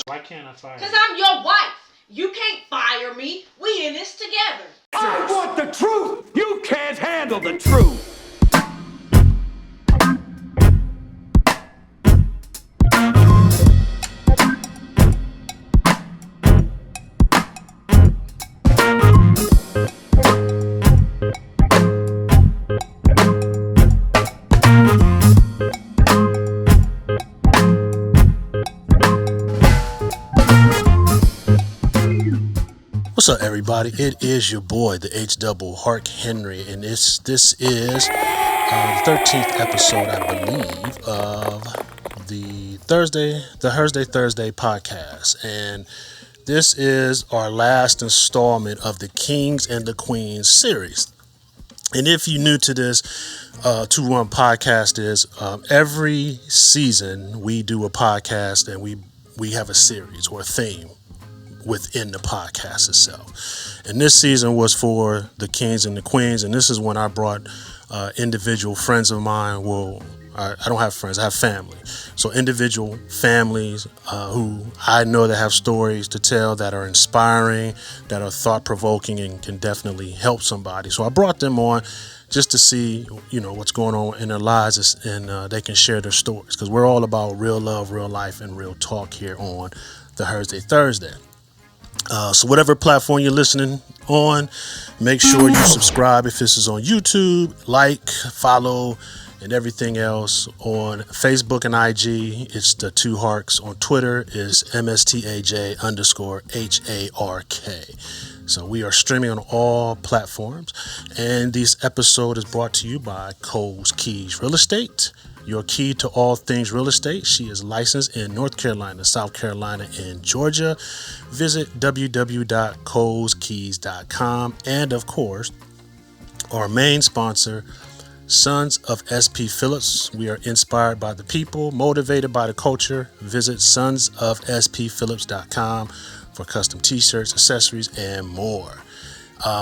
Why can't I fire you? Because I'm your wife. You can't fire me. We in this together. I want the truth. You can't handle the truth. What's up, everybody? It is your boy, the H-double Hark Henry, and this is the 13th episode, I believe, of the Thursday podcast, and this is our last installment of the Kings and the Queens series. And if you're new to this, 2-1 podcast is every season we do a podcast and we have a series or a theme within the podcast itself. And this season was for the Kings and the Queens, and this is when I brought individual friends of mine. Well, I don't have friends, I have family. So individual families who I know that have stories to tell that are inspiring, that are thought-provoking, and can definitely help somebody. So I brought them on just to see, what's going on in their lives, and they can share their stories, because we're all about real love, real life, and real talk here on the Thursday. So whatever platform you're listening on, make sure you subscribe if this is on YouTube, like, follow, and everything else. On Facebook and IG, it's the Two Harks. On Twitter is MSTAJ_HARK. So we are streaming on all platforms. And this episode is brought to you by Cole's Keys Real Estate, your key to all things real estate. She is licensed in North Carolina, South Carolina, and Georgia. Visit www.coleskeys.com. And of course, our main sponsor, Sons of SP Phillips. We are inspired by the people, motivated by the culture. Visit sonsofspphillips.com for custom t-shirts, accessories, and more.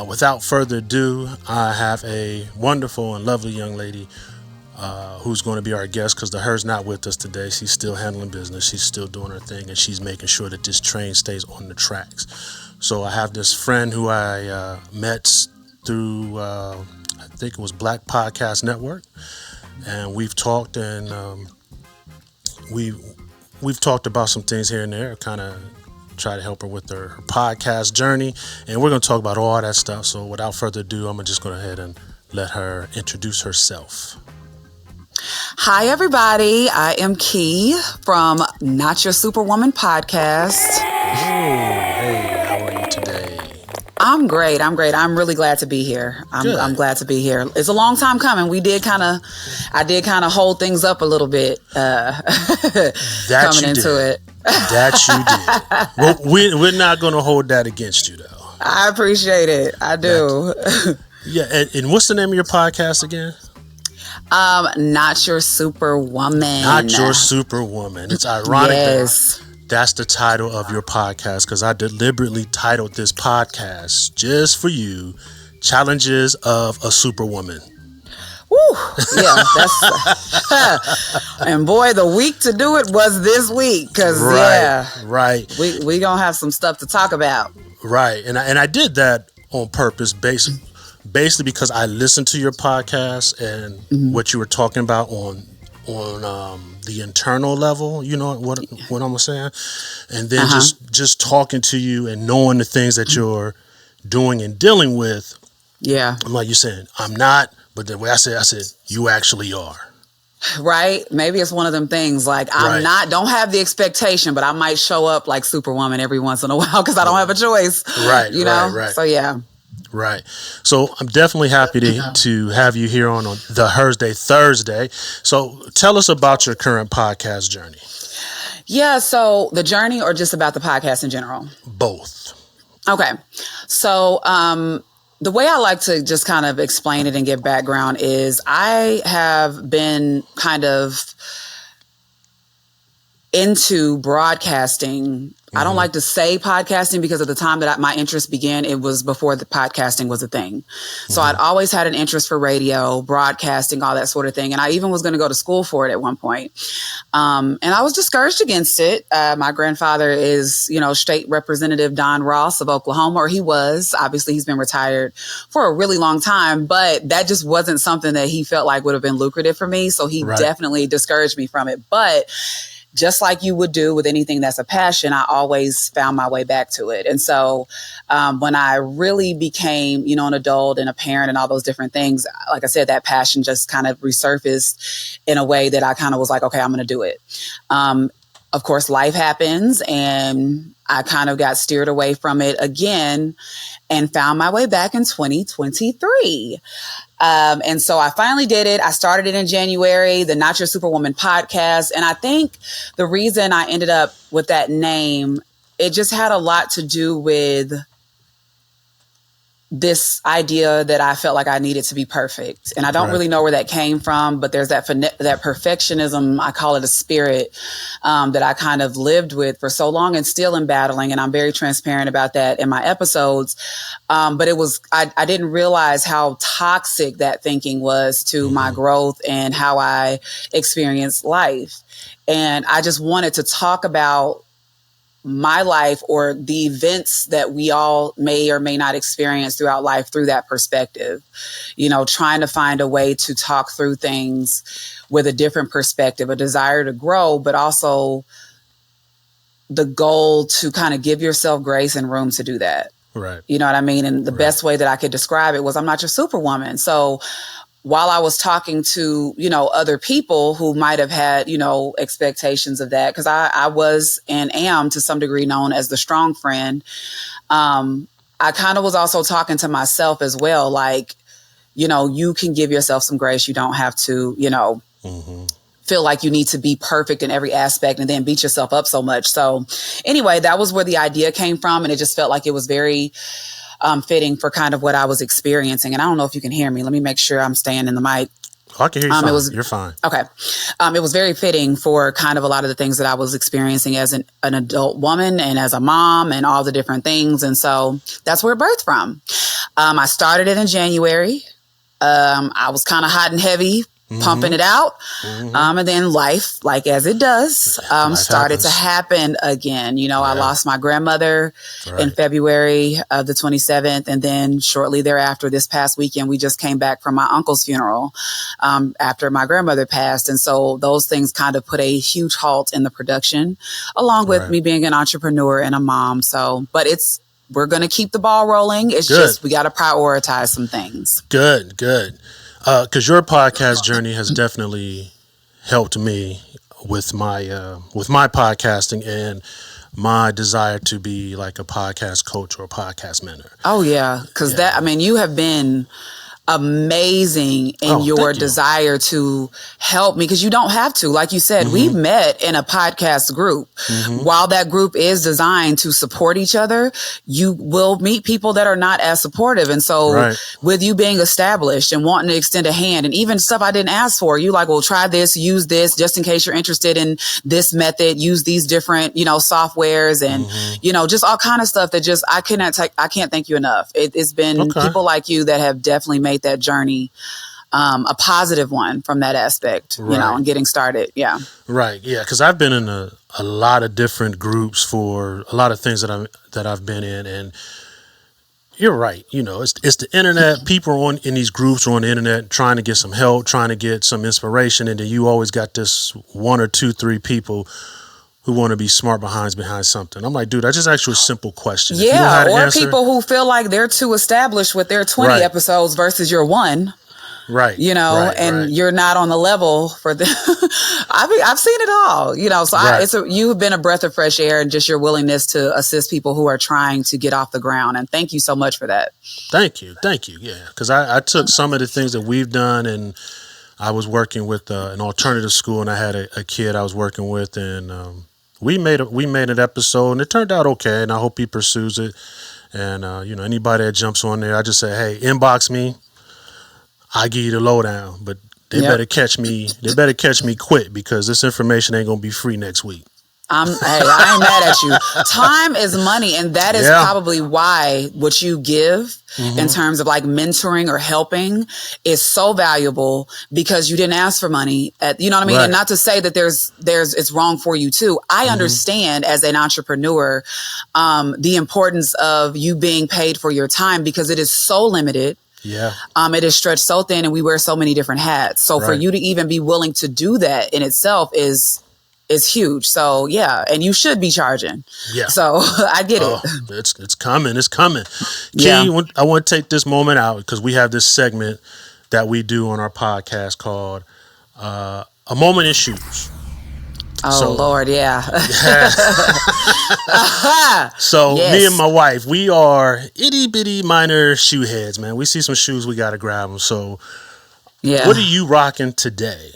Without further ado, I have a wonderful and lovely young lady who's going to be our guest, because the her's not with us today. She's still handling business. She's still doing her thing, and she's making sure that this train stays on the tracks. So I have this friend who I met through, I think it was Black Podcast Network, and we've talked, and we've talked about some things here and there, kind of try to help her with her podcast journey, and we're going to talk about all that stuff. So without further ado, I'm just going to go ahead and let her introduce herself. Hi, everybody. I am Key from Not Your Superwoman podcast. Hey, how are you today? I'm great. I'm really glad to be here. I'm glad to be here. It's a long time coming. I did kind of hold things up a little bit coming into it. That you did. Well, we're not going to hold that against you, though. I appreciate it. I do. Yeah. And what's the name of your podcast again? Not Your Superwoman. Not Your Superwoman. It's ironic yes. That's the title of your podcast, because I deliberately titled this podcast just for you, Challenges of a Superwoman. Woo! Yeah, that's and boy, the week to do it was this week, because right. We gonna have some stuff to talk about. Right, and I did that on purpose, basically because I listened to your podcast and what you were talking about on the internal level, you know what I'm saying, and then just talking to you and knowing the things that you're doing and dealing with. Yeah, I'm like, you're saying I'm not, but the way I said you actually are. Right? Maybe it's one of them things like I'm not, don't have the expectation, but I might show up like Superwoman every once in a while because I don't have a choice. Right. You know? Right. So yeah. Right. So I'm definitely happy to have you here on the Thursday. So tell us about your current podcast journey. Yeah. So the journey, or just about the podcast in general? Both. Okay. So, the way I like to just kind of explain it and give background is I have been kind of into broadcasting. I don't like to say podcasting because at the time that my interest began, it was before the podcasting was a thing. So I'd always had an interest for radio, broadcasting, all that sort of thing. And I even was going to go to school for it at one point. And I was discouraged against it. My grandfather is, State Representative Don Ross of Oklahoma, or he was. Obviously, he's been retired for a really long time, but that just wasn't something that he felt like would have been lucrative for me. So he definitely discouraged me from it. But just like you would do with anything that's a passion, I always found my way back to it. And so when I really became, an adult and a parent and all those different things, like I said, that passion just kind of resurfaced in a way that I kind of was like, okay, I'm going to do it. Of course, life happens and I kind of got steered away from it again and found my way back in 2023. And so I finally did it. I started it in January, the Not Your Superwoman podcast. And I think the reason I ended up with that name, it just had a lot to do with this idea that I felt like I needed to be perfect. And I don't really know where that came from, but there's that perfectionism, I call it a spirit, that I kind of lived with for so long and still am battling. And I'm very transparent about that in my episodes. But it was, I didn't realize how toxic that thinking was to my growth and how I experienced life. And I just wanted to talk about my life or the events that we all may or may not experience throughout life through that perspective, trying to find a way to talk through things with a different perspective, a desire to grow, but also the goal to kind of give yourself grace and room to do that. Right. You know what I mean? And the best way that I could describe it was I'm not your superwoman. So while I was talking to, other people who might have had, expectations of that, because I was and am to some degree known as the strong friend, I kind of was also talking to myself as well. Like, you can give yourself some grace. You don't have to, feel like you need to be perfect in every aspect and then beat yourself up so much. So anyway, that was where the idea came from. And it just felt like it was very fitting for kind of what I was experiencing. And I don't know if you can hear me. Let me make sure I'm staying in the mic. I can hear you fine. You're fine. Okay. It was very fitting for kind of a lot of the things that I was experiencing as an adult woman and as a mom and all the different things. And so that's where it birthed from. I started it in January. I was kind of hot and heavy, pumping it out. And then life, like as it does, started to happen again. I lost my grandmother in February of the 27th. And then shortly thereafter, this past weekend, we just came back from my uncle's funeral after my grandmother passed. And so those things kind of put a huge halt in the production, along with me being an entrepreneur and a mom. So, but we're going to keep the ball rolling. It's just, we got to prioritize some things. Good. Because your podcast journey has definitely helped me with my podcasting and my desire to be like a podcast coach or a podcast mentor. Oh yeah, because you have been amazing in your desire to help me, because you don't have to. Like you said, we met in a podcast group. While that group is designed to support each other, you will meet people that are not as supportive. And so with you being established and wanting to extend a hand, and even stuff I didn't ask for, you like, well, try this, use this, just in case you're interested in this method, use these different, softwares and, just all kind of stuff that just, I can't thank you enough. It's been people like you that have definitely made that journey a positive one from that aspect, and getting started. Yeah. Right. Yeah. Because I've been in a lot of different groups for a lot of things that I've been in, and you're right. It's the internet. People are in these groups or on the internet trying to get some help, trying to get some inspiration, and then you always got this 1 or 2, 3 people who want to be smart behind something. I'm like, dude, I just asked you a simple question. Yeah, or people who feel like they're too established with their 20 episodes versus your one. Right. You're not on the level for the I've seen it all, so you've been a breath of fresh air, and just your willingness to assist people who are trying to get off the ground. And thank you so much for that. Thank you. Yeah. Because I took some of the things that we've done, and I was working with an alternative school, and I had a kid I was working with, and we made an episode, and it turned out okay, and I hope he pursues it. And anybody that jumps on there, I just say, hey, inbox me. I give you the lowdown, but they better catch me. They better catch me quick, because this information ain't gonna be free next week. I ain't mad at you. Time is money. And that is probably why what you give in terms of like mentoring or helping is so valuable, because you didn't ask for money. You know what I mean? Right. And not to say that it's wrong for you too. I understand as an entrepreneur, the importance of you being paid for your time, because it is so limited. Yeah. It is stretched so thin and we wear so many different hats. So for you to even be willing to do that in itself is huge. So yeah, and you should be charging. Yeah. So I get it. It's coming. It's coming. Key, I want to take this moment out because we have this segment that we do on our podcast called A Moment in Shoes. Oh, Lord, yeah. So me and my wife, we are itty bitty minor shoe heads, man. We see some shoes, we got to grab them. So what are you rocking today?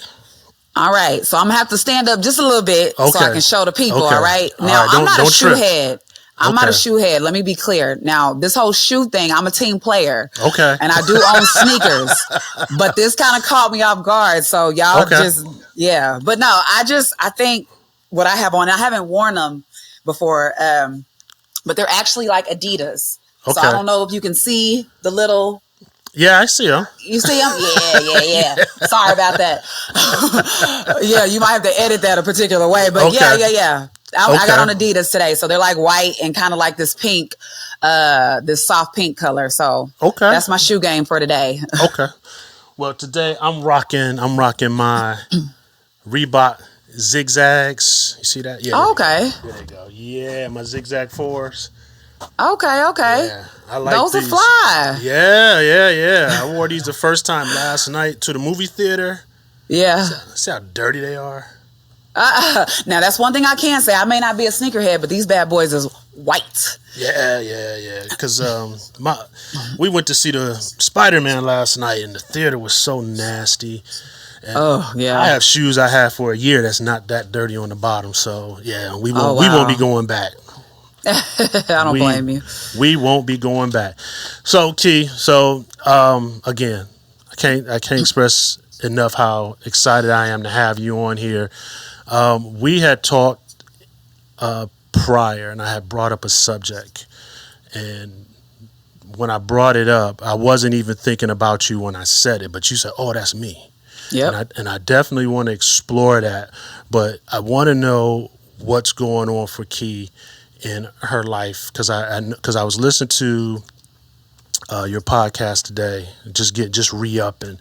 All right. So I'm going to have to stand up just a little bit so I can show the people. All right. Now, right, I'm not a shoe head. I'm not a Okay. shoe head. Let me be clear. Now, this whole shoe thing, I'm a team player. Okay. And I do own sneakers. But this kind of caught me off guard. So y'all But no, I think what I have on, I haven't worn them before, but they're actually like Adidas. So I don't know if you can see the little... Yeah, I see them. You see them? Yeah. Sorry about that. Yeah, you might have to edit that a particular way, but yeah. I got on Adidas today, so they're like white and kind of like this pink, this soft pink color. So that's my shoe game for today. Okay. Well, today I'm rocking my Reebok zigzags. You see that? Yeah. Okay. There you go. Yeah, my zigzag 4s. Okay. Yeah, I like those these. are fly. Yeah. I wore these the first time last night to the movie theater. Yeah. See how dirty they are? Now, that's one thing I can say. I may not be a sneakerhead, but these bad boys is white. Yeah. Because we went to see the Spider-Man last night, and the theater was so nasty. And I have shoes I had for a year that's not that dirty on the bottom. So, yeah, we won't be going back. I don't blame you. We won't be going back. So, Key, again, I can't express enough how excited I am to have you on here. We had talked prior, and I had brought up a subject, and when I brought it up, I wasn't even thinking about you when I said it, but you said, "Oh, that's me." Yeah. And I definitely want to explore that, but I want to know what's going on for Key in her life, because I was listening to your podcast today, just re-up, and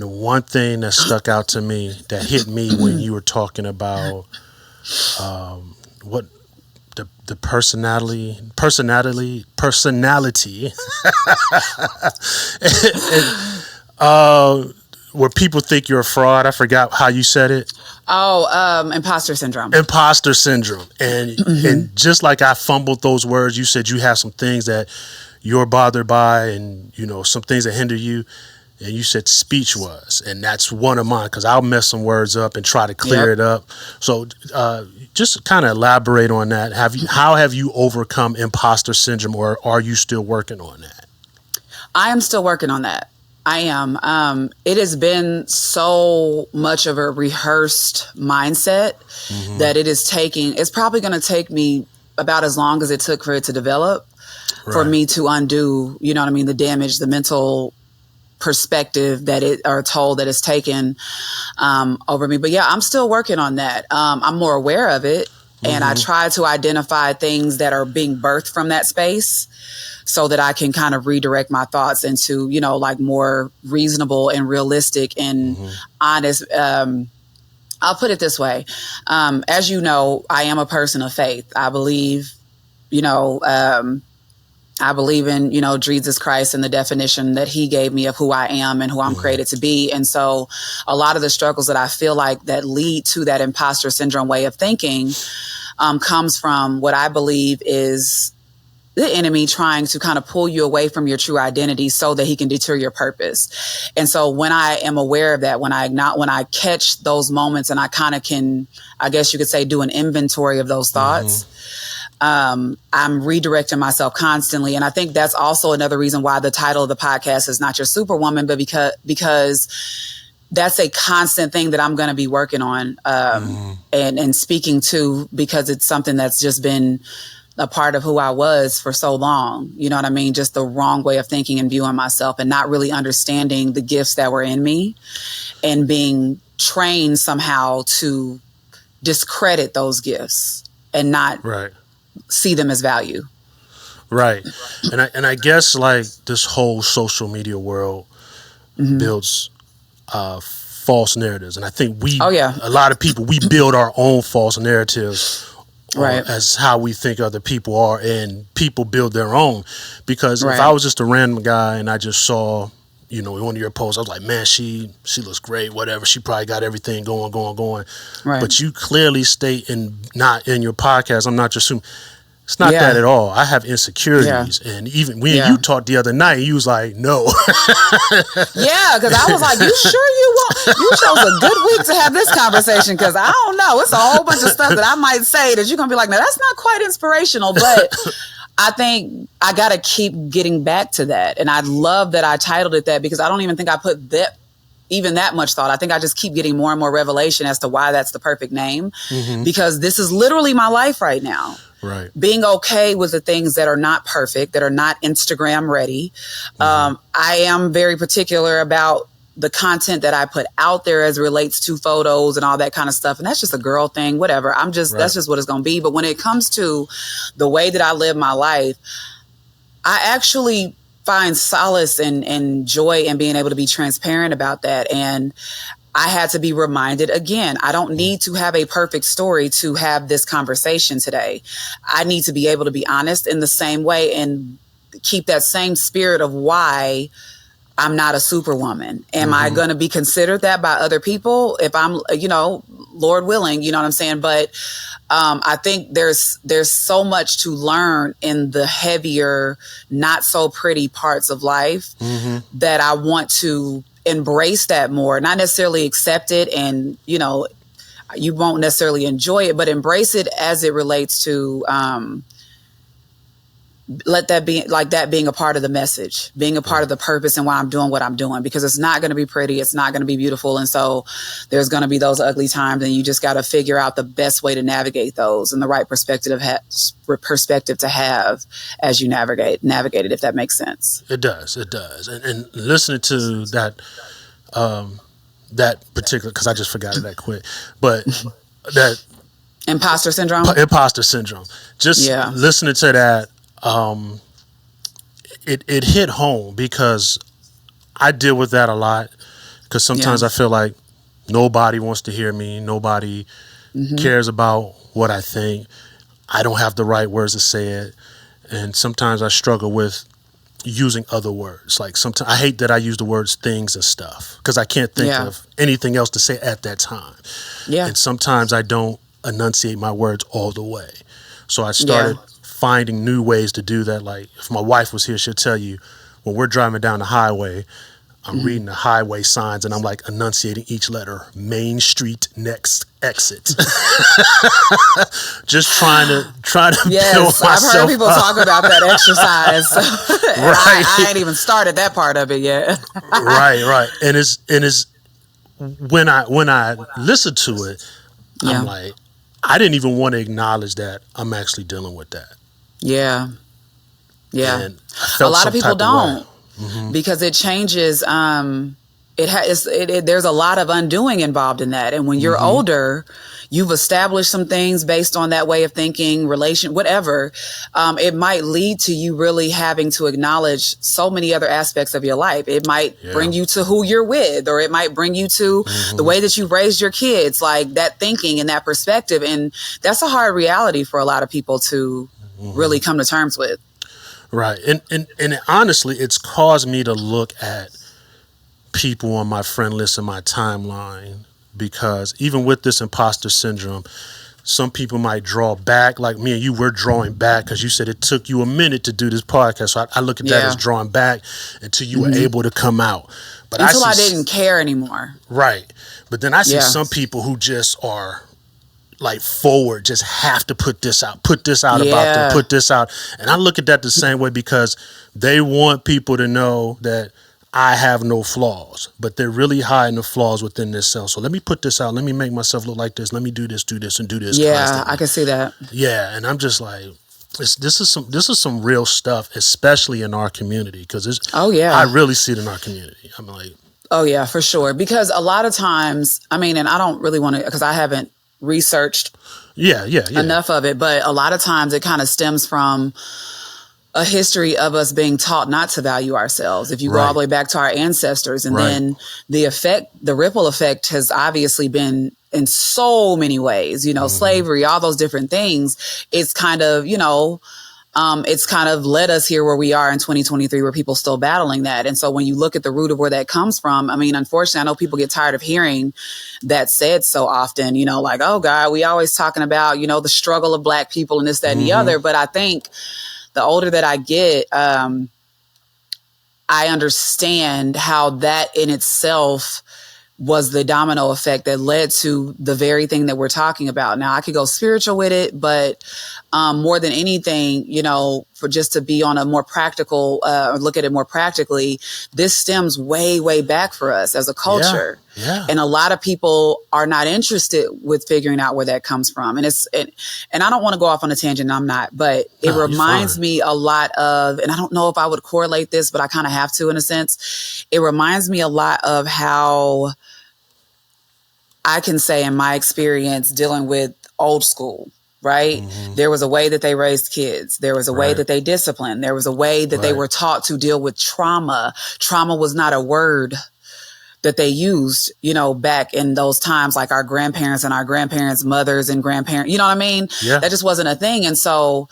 the one thing that stuck out to me, that hit me when you were talking about what the personality where people think you're a fraud. I forgot how you said it. Imposter syndrome. Imposter syndrome. And just like I fumbled those words, you said you have some things that you're bothered by, and some things that hinder you. And you said speech was, and that's one of mine, because I'll mess some words up and try to clear it up. So just kind of elaborate on that. How have you overcome imposter syndrome, or are you still working on that? I am still working on that. I am. It has been so much of a rehearsed mindset that it's probably going to take me about as long as it took for it to develop, for me to undo, the damage, the mental perspective that it's taken over me. But yeah, I'm still working on that. I'm more aware of it, and I try to identify things that are being birthed from that space, so that I can kind of redirect my thoughts into, more reasonable and realistic and honest. I'll put it this way. As you know, I am a person of faith. I believe, I believe in, Jesus Christ and the definition that he gave me of who I am and who I'm created to be. And so a lot of the struggles that I feel like that lead to that imposter syndrome way of thinking comes from what I believe is the enemy trying to kind of pull you away from your true identity so that he can deter your purpose. And so when I am aware of that, when I catch those moments and I kind of can, I guess you could say, do an inventory of those thoughts, I'm redirecting myself constantly. And I think that's also another reason why the title of the podcast is not your Superwoman, but because that's a constant thing that I'm going to be working on and speaking to, because it's something that's just been a part of who I was for so long. You know what I mean? Just the wrong way of thinking and viewing myself, and not really understanding the gifts that were in me, and being trained somehow to discredit those gifts and not see them as value. Right. And I guess like this whole social media world builds false narratives. And I think a lot of people, we build our own false narratives as how we think other people are, and people build their own. Because if I was just a random guy and I just saw, you know, one of your posts, I was like, man, she looks great, whatever. She probably got everything going. Right. But you clearly state not in your podcast, I'm not just assuming, it's not that at all. I have insecurities. And even when you talked the other night, you was like, no. Because I was like, you sure you won't? You chose a good week to have this conversation, because I don't know. It's a whole bunch of stuff that I might say that you're going to be like, now that's not quite inspirational, but I think I got to keep getting back to that. And I love that I titled it that, because I don't even think I put that much thought. I think I just keep getting more and more revelation as to why that's the perfect name, because this is literally my life right now. Right. Being okay with the things that are not perfect, that are not Instagram ready. I am very particular about the content that I put out there as it relates to photos and all that kind of stuff. And that's just a girl thing, whatever. That's just what it's going to be. But when it comes to the way that I live my life, I actually find solace and joy in being able to be transparent about that. And I had to be reminded again, I don't need to have a perfect story to have this conversation today. I need to be able to be honest in the same way and keep that same spirit of why I'm not a superwoman. Am I going to be considered that by other people if I'm, Lord willing, you know what I'm saying? But I think there's so much to learn in the heavier, not so pretty parts of life that I want to embrace that more, not necessarily accept it, and you won't necessarily enjoy it, but embrace it as it relates to let that be like that being a part of the message, being a part of the purpose and why I'm doing what I'm doing, because it's not going to be pretty. It's not going to be beautiful. And so there's going to be those ugly times, and you just got to figure out the best way to navigate those and the right perspective to have as you navigate it, if that makes sense. It does. And listening to that particular, because I just forgot it that quick, but that imposter syndrome. Just listening to that, it hit home, because I deal with that a lot, because sometimes I feel like nobody wants to hear me. Nobody cares about what I think. I don't have the right words to say it. And sometimes I struggle with using other words. Like sometimes I hate that I use the words things and stuff, because I can't think of anything else to say at that time. Yeah. And sometimes I don't enunciate my words all the way. So I started finding new ways to do that. Like if my wife was here, she'll tell you, when we're driving down the highway, I'm reading the highway signs and I'm like enunciating each letter. Main Street, next exit. Just trying to build myself I've heard people up. talk about that exercise. Right. I ain't even started that part of it yet. Right. And it's when I listen to it, I'm like, I didn't even want to acknowledge that I'm actually dealing with that. Yeah. And a lot of people don't. Because it changes. There's a lot of undoing involved in that. And when you're older, you've established some things based on that way of thinking, whatever. It might lead to you really having to acknowledge so many other aspects of your life. It might bring you to who you're with, or it might bring you to the way that you raised your kids, like that thinking and that perspective. And that's a hard reality for a lot of people to really come to terms with. Right. And honestly, it's caused me to look at people on my friend list and my timeline, because even with this imposter syndrome, some people might draw back, like me and you were drawing back, because you said it took you a minute to do this podcast. So I look at that as drawing back until you were able to come out. But until I didn't care anymore. Right. But then I see some people who just are like forward, just have to put this out about them, put this out. And I look at that the same way, because they want people to know that I have no flaws, but they're really hiding the flaws within themselves. So let me put this out. Let me make myself look like this. Let me do this, and do this. Yeah, constantly. I can see that. Yeah, and I'm just like, this is some real stuff, especially in our community, because Oh yeah, I really see it in our community. I'm like, oh yeah, for sure. Because a lot of times, I mean, and I don't really want to, because I haven't researched yeah. enough of it, but a lot of times it kind of stems from a history of us being taught not to value ourselves. If you go all the way back to our ancestors, and then the ripple effect has obviously been in so many ways, slavery, all those different things. It's kind of, it's kind of led us here where we are in 2023, where people still battling that. And so when you look at the root of where that comes from, I mean, unfortunately, I know people get tired of hearing that said so often, like, oh God, we always talking about, the struggle of Black people and this, that, and the other. But I think the older that I get, I understand how that in itself was the domino effect that led to the very thing that we're talking about. Now, I could go spiritual with it, but more than anything, for just to be on a more practical, or look at it more practically, this stems way, way back for us as a culture. Yeah. And a lot of people are not interested with figuring out where that comes from. And and I don't want to go off on a tangent, I'm not, but it reminds me a lot of, and I don't know if I would correlate this, but I kind of have to in a sense. It reminds me a lot of how I can say in my experience dealing with old school, right? There was a way that they raised kids. There was a way that they disciplined. There was a way that they were taught to deal with trauma. Trauma was not a word that they used, back in those times, like our grandparents and our grandparents' mothers and grandparents, you know what I mean? Yeah. That just wasn't a thing. And so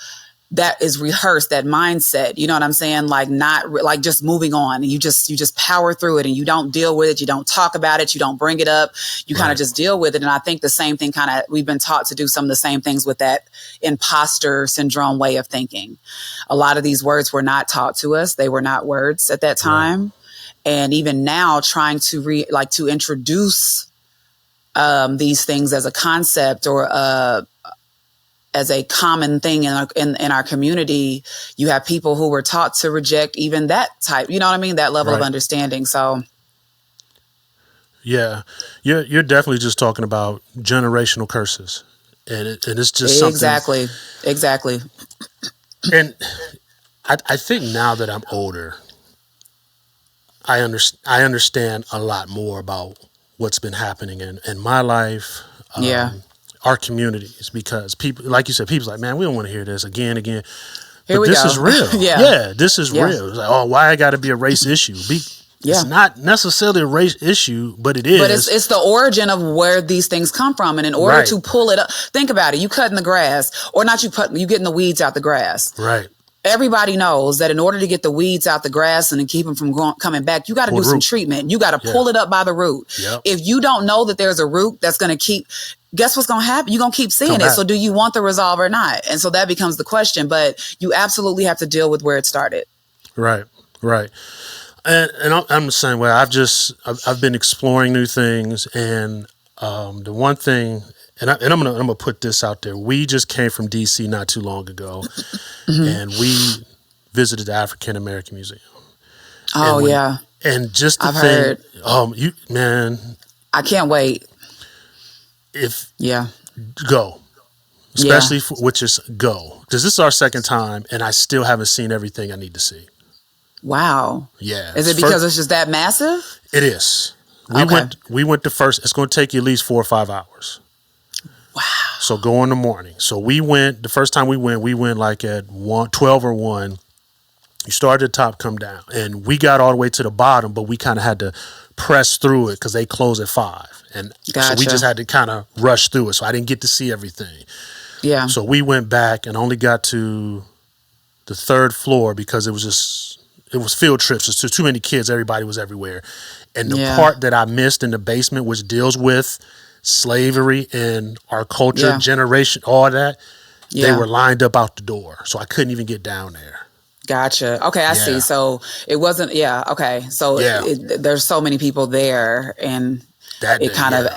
that is rehearsed, that mindset, you know what I'm saying? Like like just moving on, and you just power through it, and you don't deal with it. You don't talk about it. You don't bring it up. You kind of just deal with it. And I think the same thing we've been taught to do some of the same things with that imposter syndrome way of thinking. A lot of these words were not taught to us. They were not words at that time. Right. And even now trying to to introduce these things as a concept or as a common thing in our community, you have people who were taught to reject even that type, you know what I mean? That level of understanding. So. Yeah, you're definitely just talking about generational curses, and it's just something. Exactly. And I think now that I'm older, I understand a lot more about what's been happening in my life. Our communities, because people, like you said, people's like, man, we don't want to hear this again. But this is real. This is real. It's like, oh, why I got to be a race issue? It's not necessarily a race issue, but it is. But it's the origin of where these things come from. And in order to pull it up, think about it. You cutting the grass, or not you getting the weeds out the grass. Right. Everybody knows that in order to get the weeds out the grass and to keep them from coming back, you got to do some treatment. You got to pull it up by the root. Yep. If you don't know that there's a root that's going to keep, guess what's going to happen? You're going to keep seeing it. So do you want the resolve or not? And so that becomes the question. But you absolutely have to deal with where it started. Right. And I'm the same way. I've been exploring new things, and the one thing, and I'm gonna put this out there. We just came from DC not too long ago, and we visited the African American Museum. Oh, yeah. And just the thing, heard. I can't wait. Go. Especially which is go. Because this is our second time, and I still haven't seen everything I need to see. Wow. Yeah. Is it because it's just that massive? It is. We went to first. It's going to take you at least 4 or 5 hours. Wow. So go in the morning. So the first time we went like at 12 or 1. You start at the top, come down. And we got all the way to the bottom, but we kind of had to press through it because they close at 5. And so we just had to kind of rush through it. So I didn't get to see everything. Yeah. So we went back and only got to the 3rd floor because it was field trips. There's too many kids. Everybody was everywhere. And the part that I missed in the basement, which deals with slavery and our culture, generation, all that, they were lined up out the door. So I couldn't even get down there. Gotcha. Okay, I see. So it wasn't, okay. So there's so many people there, and it kind of,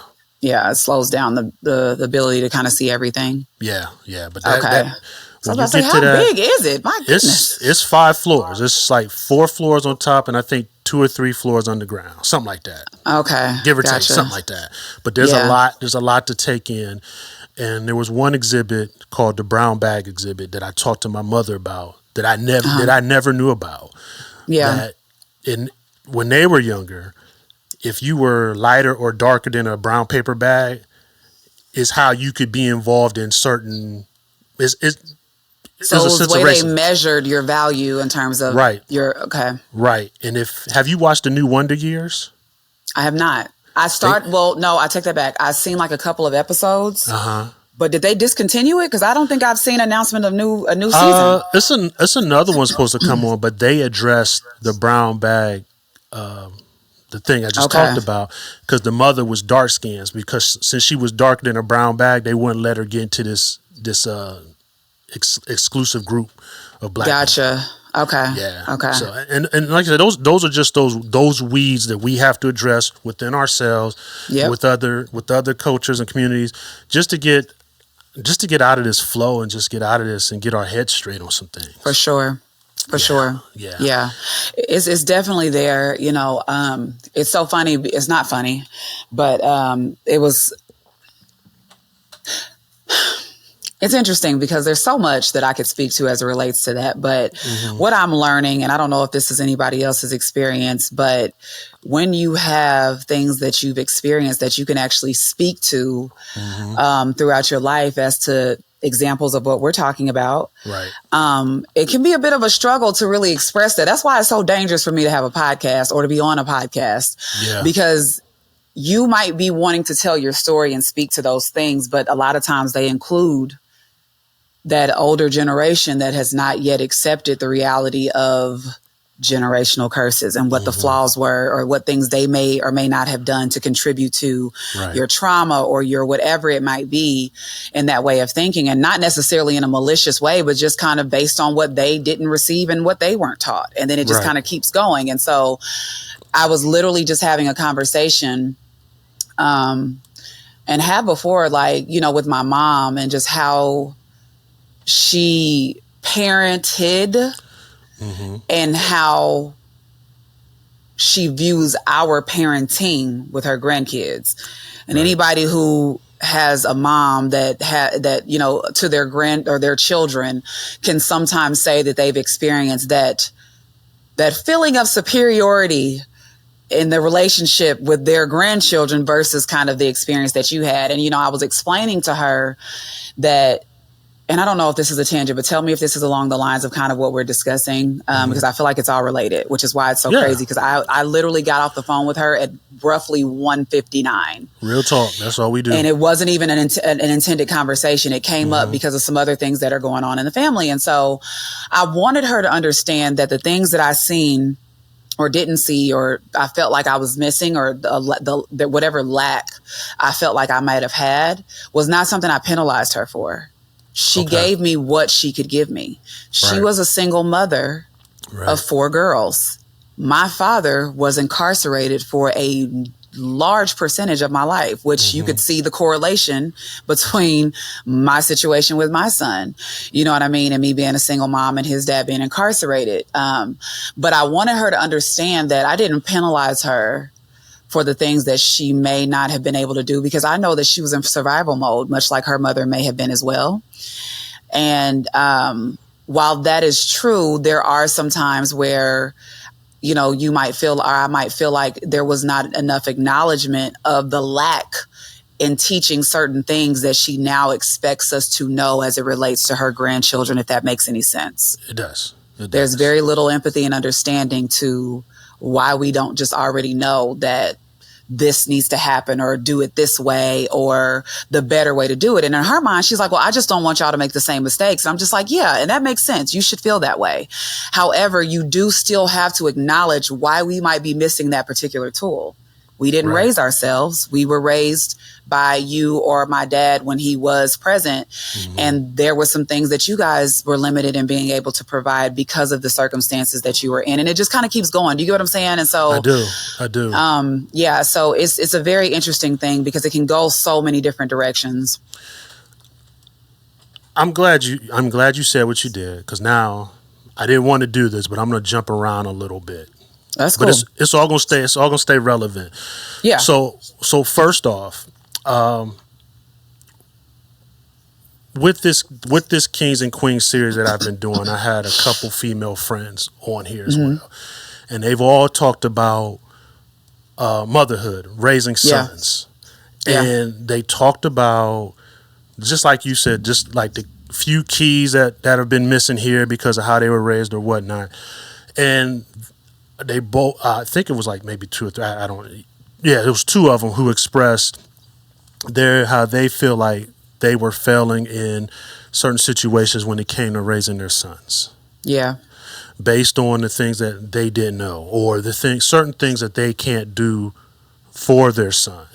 it slows down the ability to kind of see everything. Yeah. But So I was about to say, how big is it? My goodness. It's 5 floors. It's like 4 floors on top, and I think 2 or 3 floors underground, something like that. Okay. Give or take, Gotcha. something like that. But there's Yeah. a lot. There's a lot to take in. And there was one exhibit called the brown bag exhibit that I talked to my mother about that I never knew about. Yeah. That when they were younger, if you were lighter or darker than a brown paper bag, is how you could be involved in certain. So it was the way they measured your value in terms of right. Okay. Right. And have you watched the new Wonder Years? I have not. I take that back. I've seen like a couple of episodes. But did they discontinue it? Because I don't think I've seen an announcement of a new season. It's another one supposed to come on, but they addressed the brown bag, the thing I just talked about, because the mother was dark skinned. Because since she was darker than a brown bag, they wouldn't let her get into this exclusive group of black people. Gotcha. Okay. Yeah. Okay. So and like I said, those are just those weeds that we have to address within ourselves, with other cultures and communities, just to get out of this flow and just get out of this and get our heads straight on some things. For sure. Yeah. Yeah. It's definitely there. It's so funny. It's not funny, but it was. It's interesting because there's so much that I could speak to as it relates to that. But what I'm learning, and I don't know if this is anybody else's experience, but when you have things that you've experienced that you can actually speak to throughout your life as to examples of what we're talking about, right? It can be a bit of a struggle to really express that. That's why it's so dangerous for me to have a podcast or to be on a podcast, because you might be wanting to tell your story and speak to those things, but a lot of times they include that older generation that has not yet accepted the reality of generational curses and what the flaws were, or what things they may or may not have done to contribute to your trauma or your whatever it might be, in that way of thinking, and not necessarily in a malicious way, but just kind of based on what they didn't receive and what they weren't taught. And then it just kind of keeps going. And so I was literally just having a conversation, and have before, with my mom, and just how she parented and how she views our parenting with her grandkids. And anybody who has a mom that to their or their children can sometimes say that they've experienced that feeling of superiority in the relationship with their grandchildren versus kind of the experience that you had. And, I was explaining to her that, and I don't know if this is a tangent, but tell me if this is along the lines of kind of what we're discussing, because I feel like it's all related, which is why it's so crazy. Because I literally got off the phone with her at roughly 1:59. Real talk. That's all we do. And it wasn't even an intended conversation. It came up because of some other things that are going on in the family. And so I wanted her to understand that the things that I seen or didn't see, or I felt like I was missing, or the whatever lack I felt like I might have had, was not something I penalized her for. She gave me what she could give me. She was a single mother of 4 girls. My father was incarcerated for a large percentage of my life, which you could see the correlation between my situation with my son, you know what I mean? And me being a single mom and his dad being incarcerated. But I wanted her to understand that I didn't penalize her for the things that she may not have been able to do, because I know that she was in survival mode, much like her mother may have been as well. And while that is true, there are some times where, you might feel, or I might feel like there was not enough acknowledgement of the lack in teaching certain things that she now expects us to know as it relates to her grandchildren, if that makes any sense. It does. There's very little empathy and understanding to why we don't just already know that this needs to happen, or do it this way, or the better way to do it. And in her mind, she's like, well, I just don't want y'all to make the same mistakes. And I'm just like, yeah, and that makes sense. You should feel that way. However, you do still have to acknowledge why we might be missing that particular tool. We didn't raise ourselves. We were raised by you or my dad when he was present. And there were some things that you guys were limited in being able to provide because of the circumstances that you were in. And it just kind of keeps going. Do you get what I'm saying? And so I do. Yeah. So it's a very interesting thing because it can go so many different directions. I'm glad you said what you did, because now I didn't want to do this, but I'm going to jump around a little bit. That's but cool. it's all gonna stay relevant. Yeah. So first off, with this Kings and Queens series that I've been doing, I had a couple female friends on here as well, and they've all talked about motherhood, raising Yeah. sons, Yeah. and they talked about, just like you said, just like the few keys that have been missing here because of how they were raised or whatnot, and they both, I think it was like maybe two or three, I don't, yeah, it was two of them who expressed how they feel like they were failing in certain situations when it came to raising their sons, Yeah. based on the things that they didn't know, or certain things that they can't do for their son.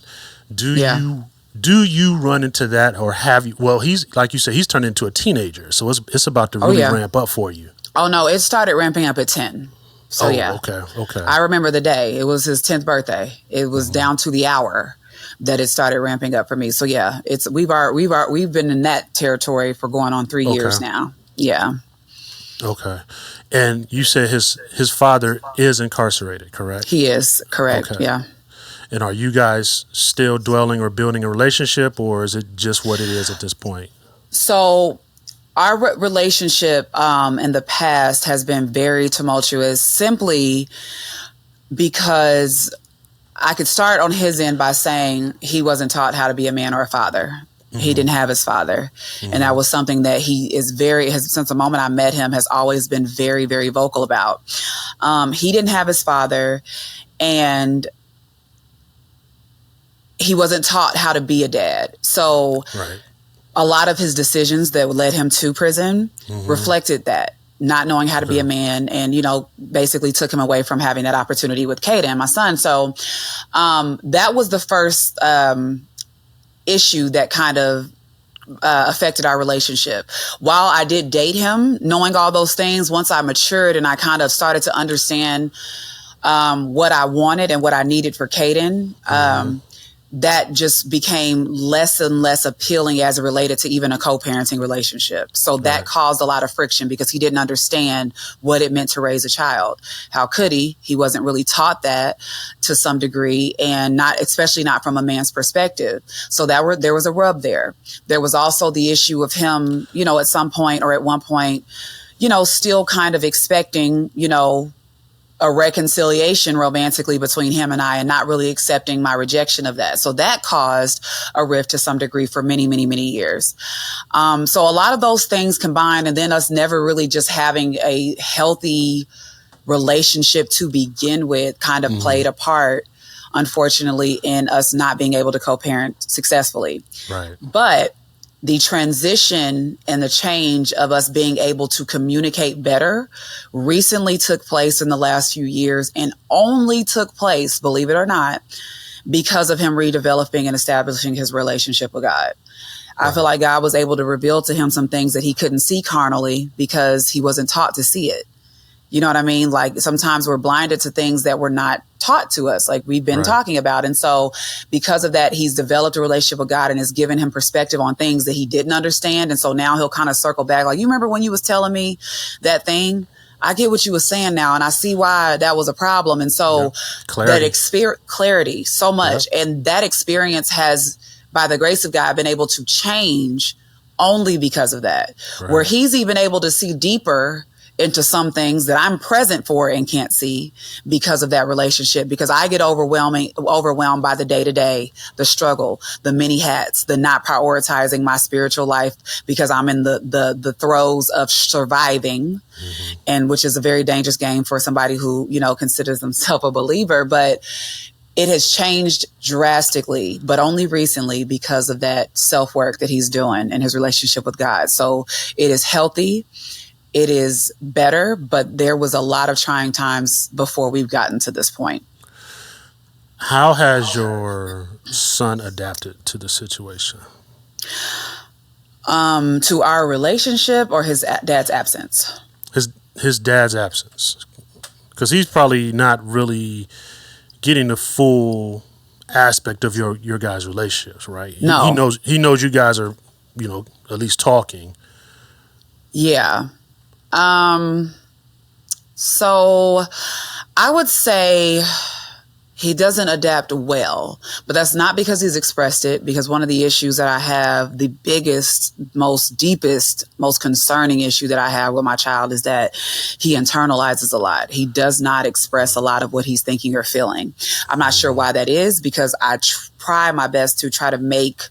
Do you run into that, or have you? Well, he's, like you said, he's turned into a teenager, so it's about to really ramp up for you. Oh no, it started ramping up at 10. So yeah. Okay. I remember the day. It was his 10th birthday. It was down to the hour that it started ramping up for me. So yeah, we've been in that territory for going on 3 years now. Yeah. Okay. And you said his father is incarcerated, correct? He is, correct. Okay. Yeah. And are you guys still dwelling or building a relationship, or is it just what it is at this point? So our relationship in the past has been very tumultuous, simply because I could start on his end by saying he wasn't taught how to be a man or a father. Mm-hmm. He didn't have his father. Mm-hmm. And that was something that he since the moment I met him, has always been very, very vocal about. He didn't have his father, and he wasn't taught how to be a dad. So a lot of his decisions that led him to prison reflected that. Not knowing how to be a man, and, basically took him away from having that opportunity with Kaden, my son. So that was the first issue that kind of affected our relationship. While I did date him, knowing all those things, once I matured and I kind of started to understand what I wanted and what I needed for Kaden, that just became less and less appealing as it related to even a co-parenting relationship. So that caused a lot of friction because he didn't understand what it meant to raise a child. How could he? He wasn't really taught that to some degree, and especially not from a man's perspective. So there was a rub there. There was also the issue of him, at some point or at one point, still kind of expecting, a reconciliation romantically between him and I, and not really accepting my rejection of that. So that caused a rift to some degree for many, many, many years. So a lot of those things combined, and then us never really just having a healthy relationship to begin with kind of played a part, unfortunately, in us not being able to co-parent successfully. Right. But the transition and the change of us being able to communicate better recently took place in the last few years, and only took place, believe it or not, because of him redeveloping and establishing his relationship with God. I feel like God was able to reveal to him some things that he couldn't see carnally because he wasn't taught to see it. You know what I mean? Like sometimes we're blinded to things that were not taught to us, like we've been talking about. And so because of that, he's developed a relationship with God and has given him perspective on things that he didn't understand. And so now he'll kind of circle back. Like, you remember when you was telling me that thing? I get what you were saying now, and I see why that was a problem. And so that clarity so much. And that experience has, by the grace of God, been able to change only because of that, where he's even able to see deeper into some things that I'm present for and can't see because of that relationship, because I get overwhelmed by the day-to-day, the struggle, the many hats, the not prioritizing my spiritual life because I'm in the throes of surviving, and which is a very dangerous game for somebody who, considers themselves a believer. But it has changed drastically, but only recently because of that self-work that he's doing in his relationship with God. So it is healthy. It is better, but there was a lot of trying times before we've gotten to this point. How has your son adapted to the situation? To our relationship or his dad's absence? His dad's absence. Because he's probably not really getting the full aspect of your guys' relationships, right? No. He knows you guys are, at least talking. Yeah. So I would say he doesn't adapt well, but that's not because he's expressed it, because one of the issues that I have, the biggest, most deepest, most concerning issue that I have with my child is that he internalizes a lot. He does not express a lot of what he's thinking or feeling. I'm not sure why that is, because I try my best to try to make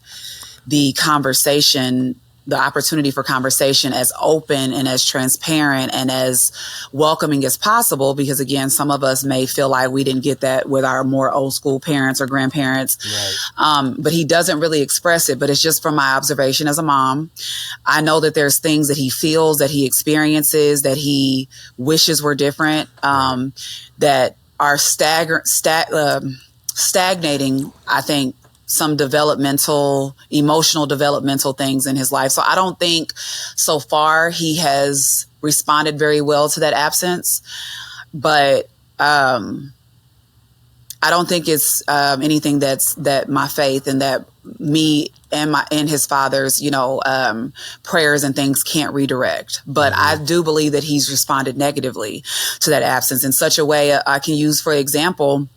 the conversation, the opportunity for conversation, as open and as transparent and as welcoming as possible. Because again, some of us may feel like we didn't get that with our more old school parents or grandparents. Right. But he doesn't really express it, but it's just from my observation as a mom. I know that there's things that he feels, that he experiences, that he wishes were different, that are stagnating, I think, some emotional developmental things in his life. So I don't think so far he has responded very well to that absence, but I don't think it's anything that my faith and that me and his father's, prayers and things can't redirect. But I do believe that he's responded negatively to that absence in such a way. I can use, for example,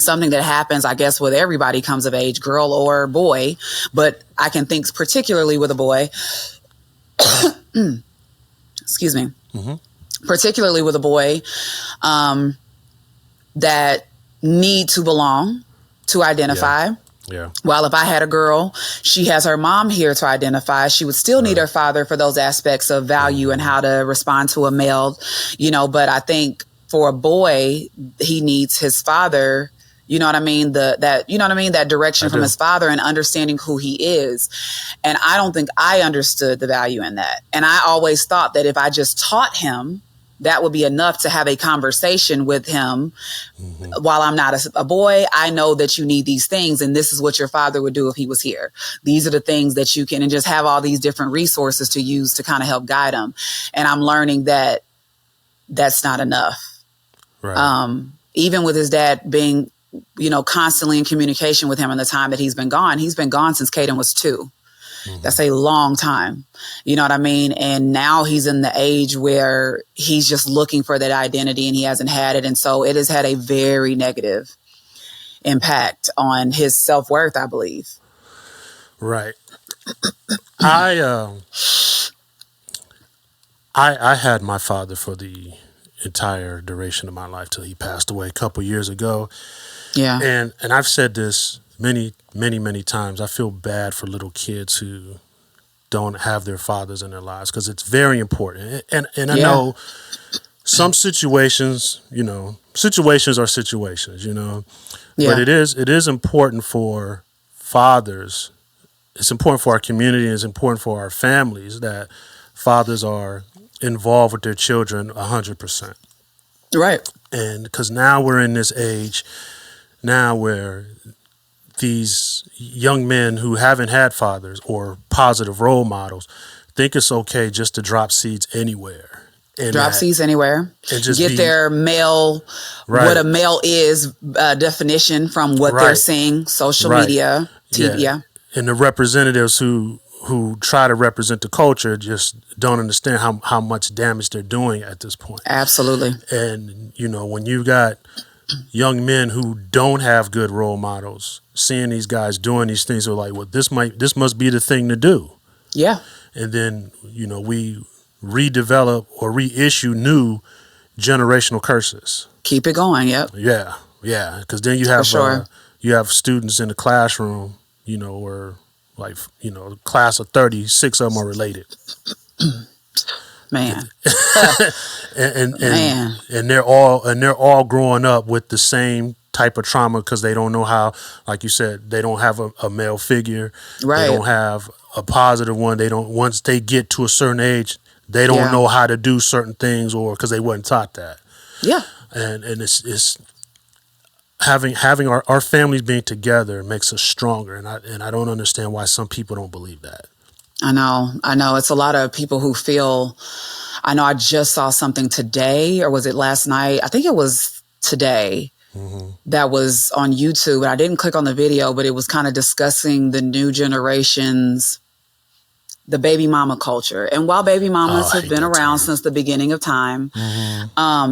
something that happens, I guess, with everybody comes of age, girl or boy, but I can think particularly with a boy, excuse me, particularly with a boy that need to belong, to identify. Yeah. While if I had a girl, she has her mom here to identify. She would still need her father for those aspects of value and how to respond to a male, but I think for a boy, he needs his father. You know what I mean? That direction from his father and understanding who he is. And I don't think I understood the value in that. And I always thought that if I just taught him, that would be enough to have a conversation with him. While I'm not a boy, I know that you need these things. And this is what your father would do if he was here. These are the things that you can, and just have all these different resources to use to kind of help guide him. And I'm learning that that's not enough. Right. Even with his dad being, constantly in communication with him in the time that he's been gone since Caden was 2. That's a long time. You know what I mean? And now he's in the age where he's just looking for that identity and he hasn't had it. And so it has had a very negative impact on his self-worth, I believe. Right. I had my father for the entire duration of my life till he passed away a couple years ago. Yeah. And I've said this many, many, many times. I feel bad for little kids who don't have their fathers in their lives, because it's very important. And I know some situations, situations are situations, but it is important for fathers. It's important for our community. It's important for our families that fathers are involved with their children 100%. Right. And because now we're in this age now where these young men who haven't had fathers or positive role models think it's okay just to drop seeds anywhere. And seeds anywhere. And just get their male, what a male is, definition from what they're seeing, social media, TV. Yeah. And the representatives who try to represent the culture just don't understand how much damage they're doing at this point. Absolutely. And, when you got young men who don't have good role models, seeing these guys doing these things, are like, well, this must be the thing to do. Yeah. And then, we redevelop or reissue new generational curses. Keep it going. Yep. Yeah. Yeah. Because then you have students in the classroom, or like, class of 30, 6 of them are related. Man. and they're all growing up with the same type of trauma, because they don't know how, like you said, they don't have a male figure. Right. They don't have a positive one. Once they get to a certain age, they don't know how to do certain things, or because they weren't taught that. Yeah. And it's having our families being together makes us stronger, and I don't understand why some people don't believe that. I know. It's a lot of people who feel, I know I just saw something today, or was it last night? I think it was today, that was on YouTube. And I didn't click on the video, but it was kind of discussing the new generation's the baby mama culture. And while baby mamas I have hate been that around term. since the beginning of time,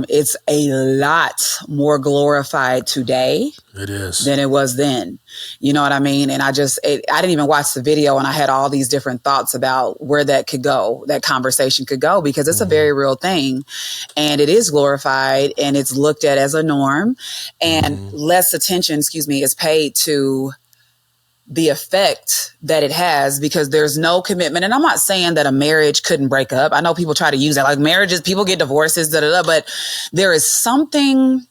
it's a lot more glorified today It is. than it was then. You know what I mean? And I didn't even watch the video, and I had all these different thoughts about where that could go, that conversation could go, because it's a very real thing, and it is glorified, and it's looked at as a norm, and less attention, is paid to the effect that it has, because there's no commitment. And I'm not saying that a marriage couldn't break up. I know people try to use that, like marriages, people get divorces, but there is something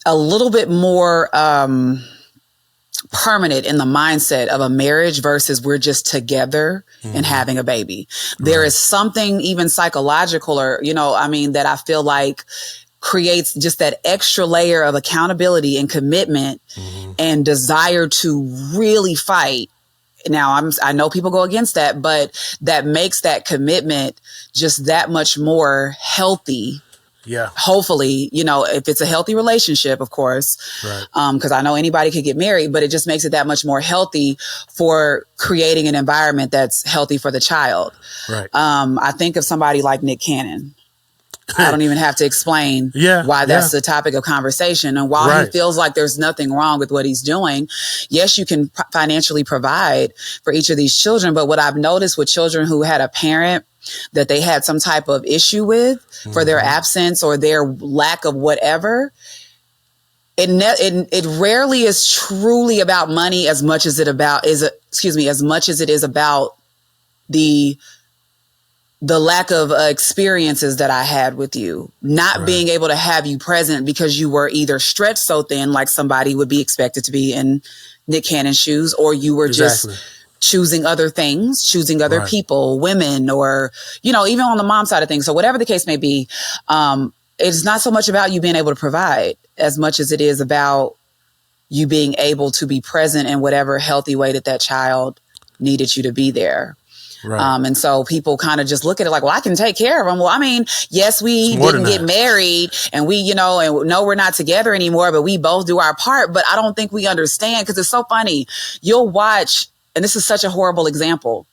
a little bit more permanent in the mindset of a marriage versus we're just together and having a baby. There is something even psychological, or, that I feel like creates just that extra layer of accountability and commitment and desire to really fight. Now, I know people go against that, but that makes that commitment just that much more healthy. Yeah. Hopefully, if it's a healthy relationship, of course, Right. Because I know anybody could get married, but it just makes it that much more healthy for creating an environment that's healthy for the child. Right. I think of somebody like Nick Cannon. I don't even have to explain why that's the topic of conversation. And while he feels like there's nothing wrong with what he's doing, yes, you can financially provide for each of these children. But what I've noticed with children who had a parent that they had some type of issue with for their absence or their lack of whatever, it rarely is truly about money as much as it is about the lack of experiences that I had with you, not being able to have you present because you were either stretched so thin, like somebody would be expected to be in Nick Cannon's shoes, or you were just choosing other things, choosing other people, women, or, even on the mom side of things. So whatever the case may be, it's not so much about you being able to provide as much as it is about you being able to be present in whatever healthy way that child needed you to be there. Right. And so people kind of just look at it like, well, I can take care of them. Well, I mean, yes, we didn't get married and we, and no, we're not together anymore, but we both do our part. But I don't think we understand, because it's so funny. You'll watch, and this is such a horrible example,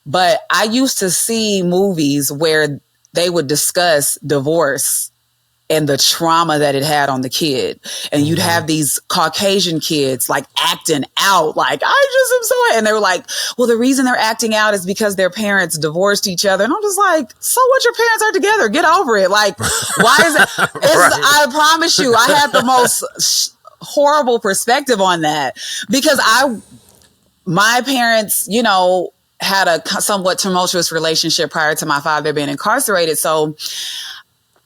but I used to see movies where they would discuss divorce and the trauma that it had on the kid. And you'd have these Caucasian kids like acting out, like, I just am so, and they were like, well, the reason they're acting out is because their parents divorced each other. And I'm just like, so what, your parents are together, get over it. Like, why is it? I promise you, I had the most horrible perspective on that, because my parents, had a somewhat tumultuous relationship prior to my father being incarcerated. So,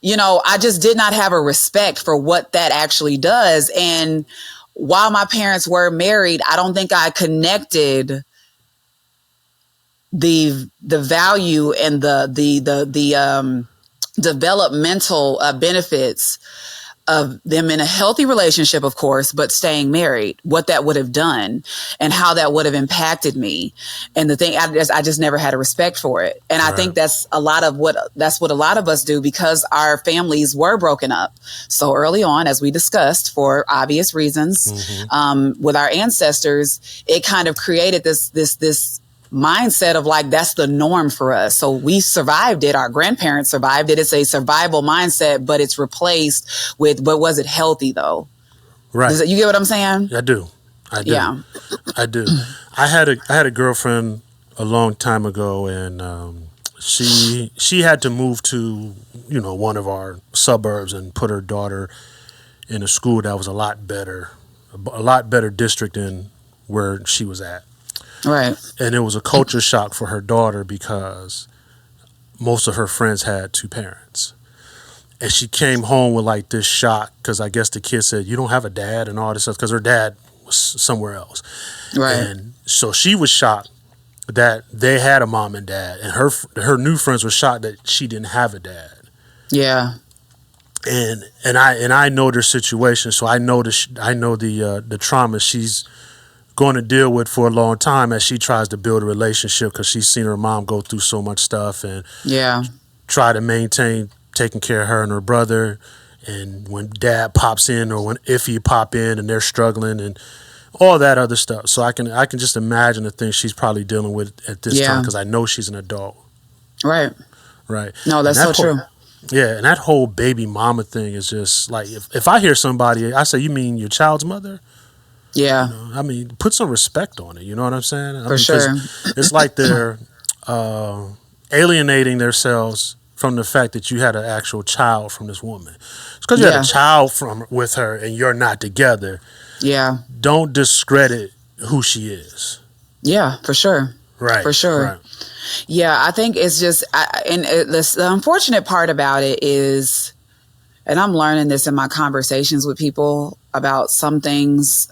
I just did not have a respect for what that actually does. And while my parents were married, I don't think I connected the value and the developmental benefits of them in a healthy relationship, of course, but staying married, what that would have done and how that would have impacted me. And the thing, I just never had a respect for it. And I think that's what a lot of us do, because our families were broken up so early on, as we discussed, for obvious reasons. With our ancestors, it kind of created this mindset of like, that's the norm for us. So we survived it. Our grandparents survived it. It's a survival mindset, but it's replaced with, but was it healthy though? Right. You get what I'm saying? I do. Yeah. I do. I had a girlfriend a long time ago, and she had to move to, one of our suburbs and put her daughter in a school that was a lot better district than where she was at. Right. And it was a culture shock for her daughter, because most of her friends had two parents. And she came home with like this shock, because I guess the kid said, you don't have a dad and all this stuff, because her dad was somewhere else. Right. And so she was shocked that they had a mom and dad, and her new friends were shocked that she didn't have a dad. Yeah. And I know their situation, so I know the trauma she's going to deal with for a long time as she tries to build a relationship, because she's seen her mom go through so much stuff and try to maintain taking care of her and her brother. And when dad pops in, or if he pop in and they're struggling, and all that other stuff. So I can just imagine the things she's probably dealing with at this time, because I know she's an adult. Right. Right. No, that's so true. Yeah, and that whole baby mama thing is just like, if I hear somebody, I say, you mean your child's mother? Yeah. You know, I mean, put some respect on it. You know what I'm saying? For sure. It's like they're alienating themselves from the fact that you had an actual child from this woman. It's because you had a child with her and you're not together. Yeah. Don't discredit who she is. Yeah, for sure. Right. For sure. Right. Yeah, I think it's just, the unfortunate part about it is, and I'm learning this in my conversations with people about some things,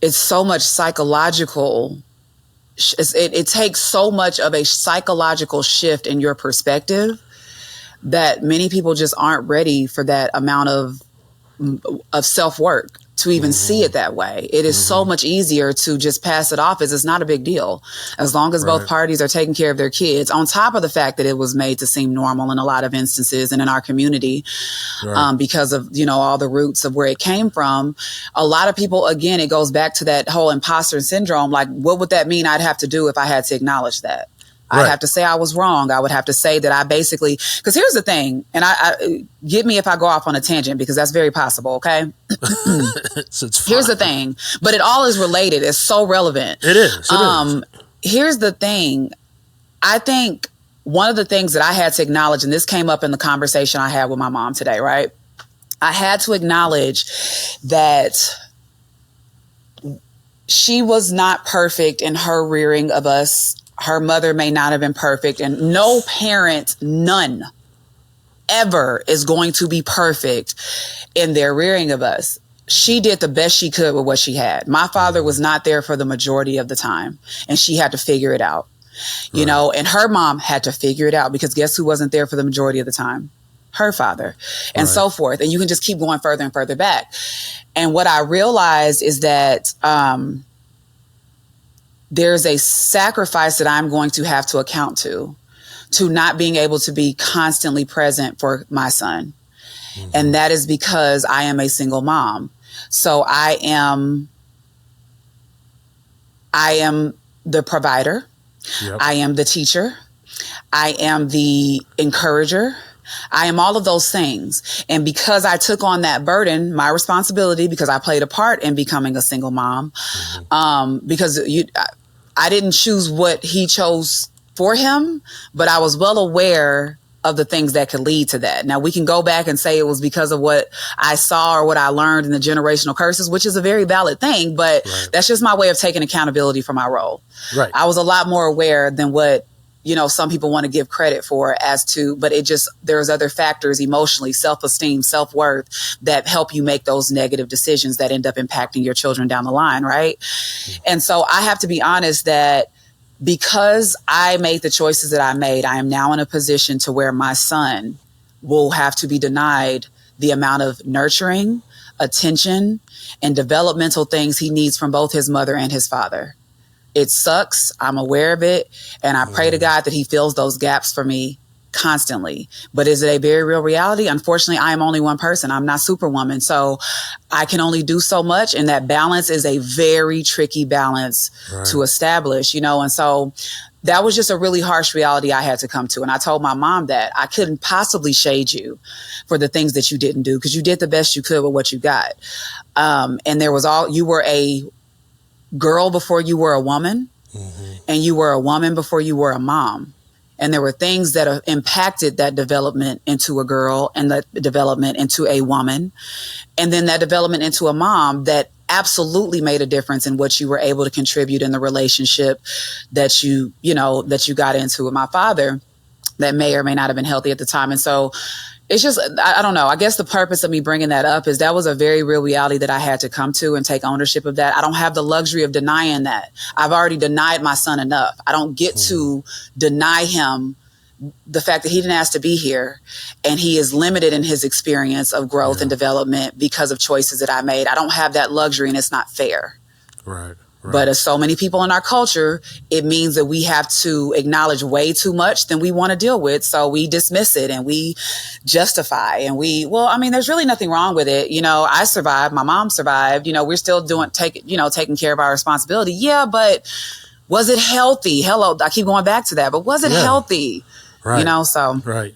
it's so much psychological. It takes so much of a psychological shift in your perspective that many people just aren't ready for that amount of self-work to even see it that way. It is so much easier to just pass it off as it's not a big deal, as long as both parties are taking care of their kids, on top of the fact that it was made to seem normal in a lot of instances and in our community, because of, all the roots of where it came from. A lot of people, again, it goes back to that whole imposter syndrome. Like, what would that mean I'd have to do if I had to acknowledge that? I'd have to say I was wrong. I would have to say that I basically, because here's the thing, and I get me if I go off on a tangent, because that's very possible, okay? Here's the thing, but it all is related. It's so relevant. It is. Here's the thing. I think one of the things that I had to acknowledge, and this came up in the conversation I had with my mom today, right? I had to acknowledge that she was not perfect in her rearing of us. Her mother may not have been perfect, and no parent, none, ever is going to be perfect in their rearing of us. She did the best she could with what she had. My father was not there for the majority of the time, and she had to figure it out, and her mom had to figure it out, because guess who wasn't there for the majority of the time? Her father, and so forth. And you can just keep going further and further back. And what I realized is that, there's a sacrifice that I'm going to have to account to not being able to be constantly present for my son. And that is because I am a single mom. So I am the provider. Yep. I am the teacher. I am the encourager. I am all of those things. And because I took on that burden, my responsibility, because I played a part in becoming a single mom, because I didn't choose what he chose for him, but I was well aware of the things that could lead to that. Now, we can go back and say it was because of what I saw or what I learned in the generational curses, which is a very valid thing, but that's just my way of taking accountability for my role. Right. I was a lot more aware than what, some people want to give credit for but there's other factors emotionally, self-esteem, self-worth, that help you make those negative decisions that end up impacting your children down the line. Right. And so I have to be honest that because I made the choices that I made, I am now in a position to where my son will have to be denied the amount of nurturing, attention, and developmental things he needs from both his mother and his father. It sucks. I'm aware of it. And I pray to God that he fills those gaps for me constantly. But is it a very real reality? Unfortunately, I am only one person. I'm not Superwoman. So I can only do so much. And that balance is a very tricky balance to establish, And so that was just a really harsh reality I had to come to. And I told my mom that I couldn't possibly shade you for the things that you didn't do, because you did the best you could with what you got. And you were a girl before you were a woman, and you were a woman before you were a mom. And there were things that impacted that development into a girl, and that development into a woman, and then that development into a mom that absolutely made a difference in what you were able to contribute in the relationship that you got into with my father, that may or may not have been healthy at the time. And so it's just, I don't know. I guess the purpose of me bringing that up is that was a very real reality that I had to come to and take ownership of that. I don't have the luxury of denying that. I've already denied my son enough. I don't get to deny him the fact that he didn't ask to be here, and he is limited in his experience of growth and development because of choices that I made. I don't have that luxury, and it's not fair. Right. But as so many people in our culture, it means that we have to acknowledge way too much than we want to deal with. So we dismiss it and we justify and there's really nothing wrong with it. I survived. My mom survived. We're still taking care of our responsibility. Yeah, but was it healthy? Hello, I keep going back to that. But was it healthy? Right. Right.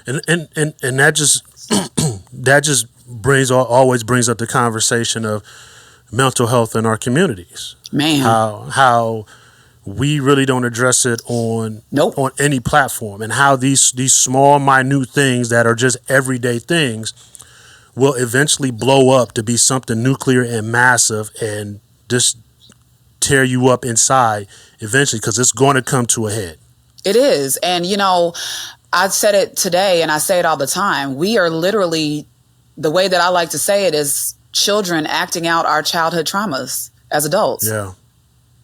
And that just always brings up the conversation of mental health in our communities. Man, how we really don't address it on any platform, and how these small, minute things that are just everyday things will eventually blow up to be something nuclear and massive and just tear you up inside eventually, because it's going to come to a head. It is. And, I said it today and I say it all the time. We are literally, the way that I like to say it is, children acting out our childhood traumas as adults. Yeah.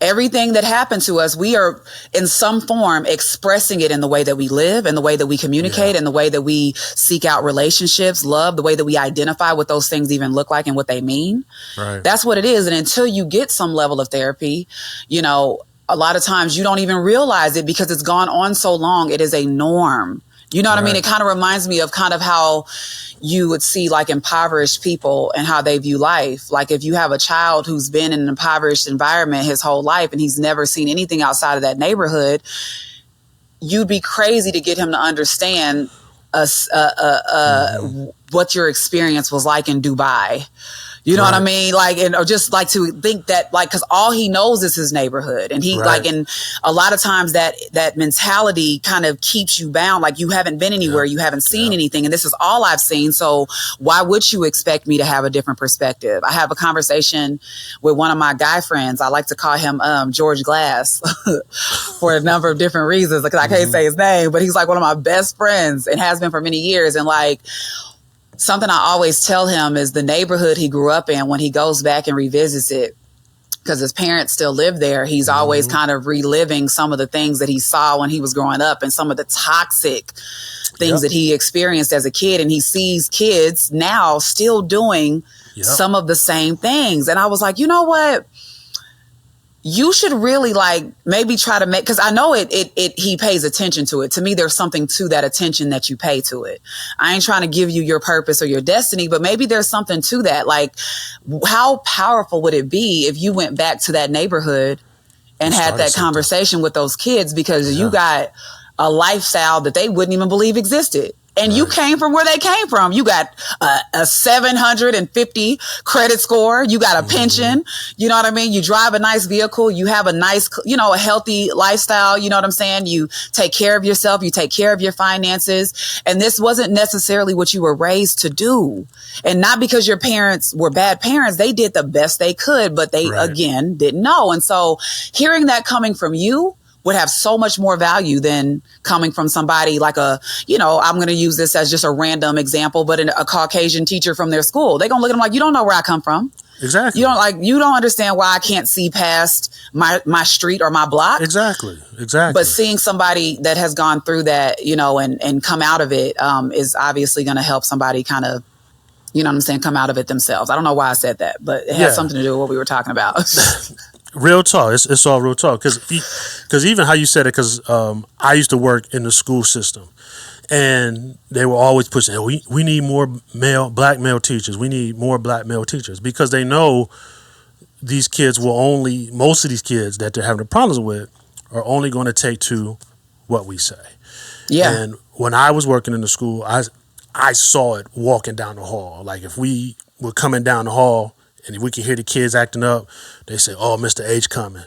Everything that happened to us, we are in some form expressing it in the way that we live, in the way that we communicate, in the way that we seek out relationships, love, the way that we identify what those things even look like and what they mean. Right. That's what it is. And until you get some level of therapy, a lot of times you don't even realize it because it's gone on so long. It is a norm. You know what I mean? It kind of reminds me of kind of how you would see like impoverished people and how they view life. Like if you have a child who's been in an impoverished environment his whole life and he's never seen anything outside of that neighborhood, you'd be crazy to get him to understand what your experience was like in Dubai. You know what I mean? Like, or just like to think that, like, cause all he knows is his neighborhood. And he and a lot of times that mentality kind of keeps you bound. Like you haven't been anywhere. You haven't seen anything. And this is all I've seen. So why would you expect me to have a different perspective? I have a conversation with one of my guy friends. I like to call him, George Glass for a number of different reasons. Like I can't say his name, but he's like one of my best friends and has been for many years. And like, something I always tell him is the neighborhood he grew up in, when he goes back and revisits it, because his parents still live there, he's always kind of reliving some of the things that he saw when he was growing up and some of the toxic things that he experienced as a kid. And he sees kids now still doing some of the same things. And I was like, you know what? You should really like maybe try to make, because I know he pays attention to it. To me, there's something to that attention that you pay to it. I ain't trying to give you your purpose or your destiny, but maybe there's something to that. Like, how powerful would it be if you went back to that neighborhood and had that conversation with those kids, because you got a lifestyle that they wouldn't even believe existed. And you came from where they came from. You got a 750 credit score. You got a pension. You know what I mean? You drive a nice vehicle. You have a nice, a healthy lifestyle. You know what I'm saying? You take care of yourself. You take care of your finances. And this wasn't necessarily what you were raised to do. And not because your parents were bad parents. They did the best they could, but they, again, didn't know. And so hearing that coming from you would have so much more value than coming from somebody like I'm going to use this as just a random example, but a Caucasian teacher from their school. They're going to look at them like, you don't know where I come from. Exactly. You don't understand why I can't see past my street or my block. Exactly. But seeing somebody that has gone through that, and come out of it, is obviously going to help somebody kind of, come out of it themselves. I don't know why I said that, but it has something to do with what we were talking about. Real talk. It's all real talk. Because even how you said it, because I used to work in the school system, and they were always pushing, hey, we need more black male teachers. We need more black male teachers, because they know these kids most of these kids that they're having problems with are only going to take to what we say. Yeah. And when I was working in the school, I saw it walking down the hall. Like if we were coming down the hall and we could hear the kids acting up, they say, "Oh, Mr. H coming."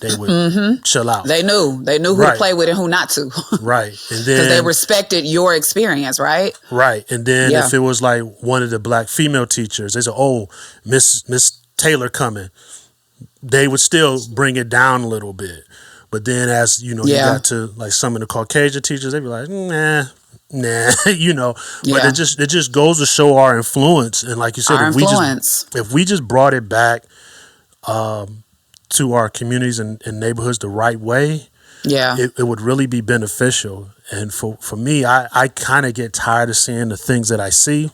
They would chill out. They knew who to play with and who not to. Right. And then, because they respected your experience, right? Right. And then if it was like one of the black female teachers, they said, "Oh, Miss Taylor coming." They would still bring it down a little bit. But then as, you got to like some of the Caucasian teachers, they'd be like, nah. But it just goes to show our influence. And like you said, if we just brought it back to our communities and neighborhoods the right way, it would really be beneficial. And for me, I kind of get tired of seeing the things that I see.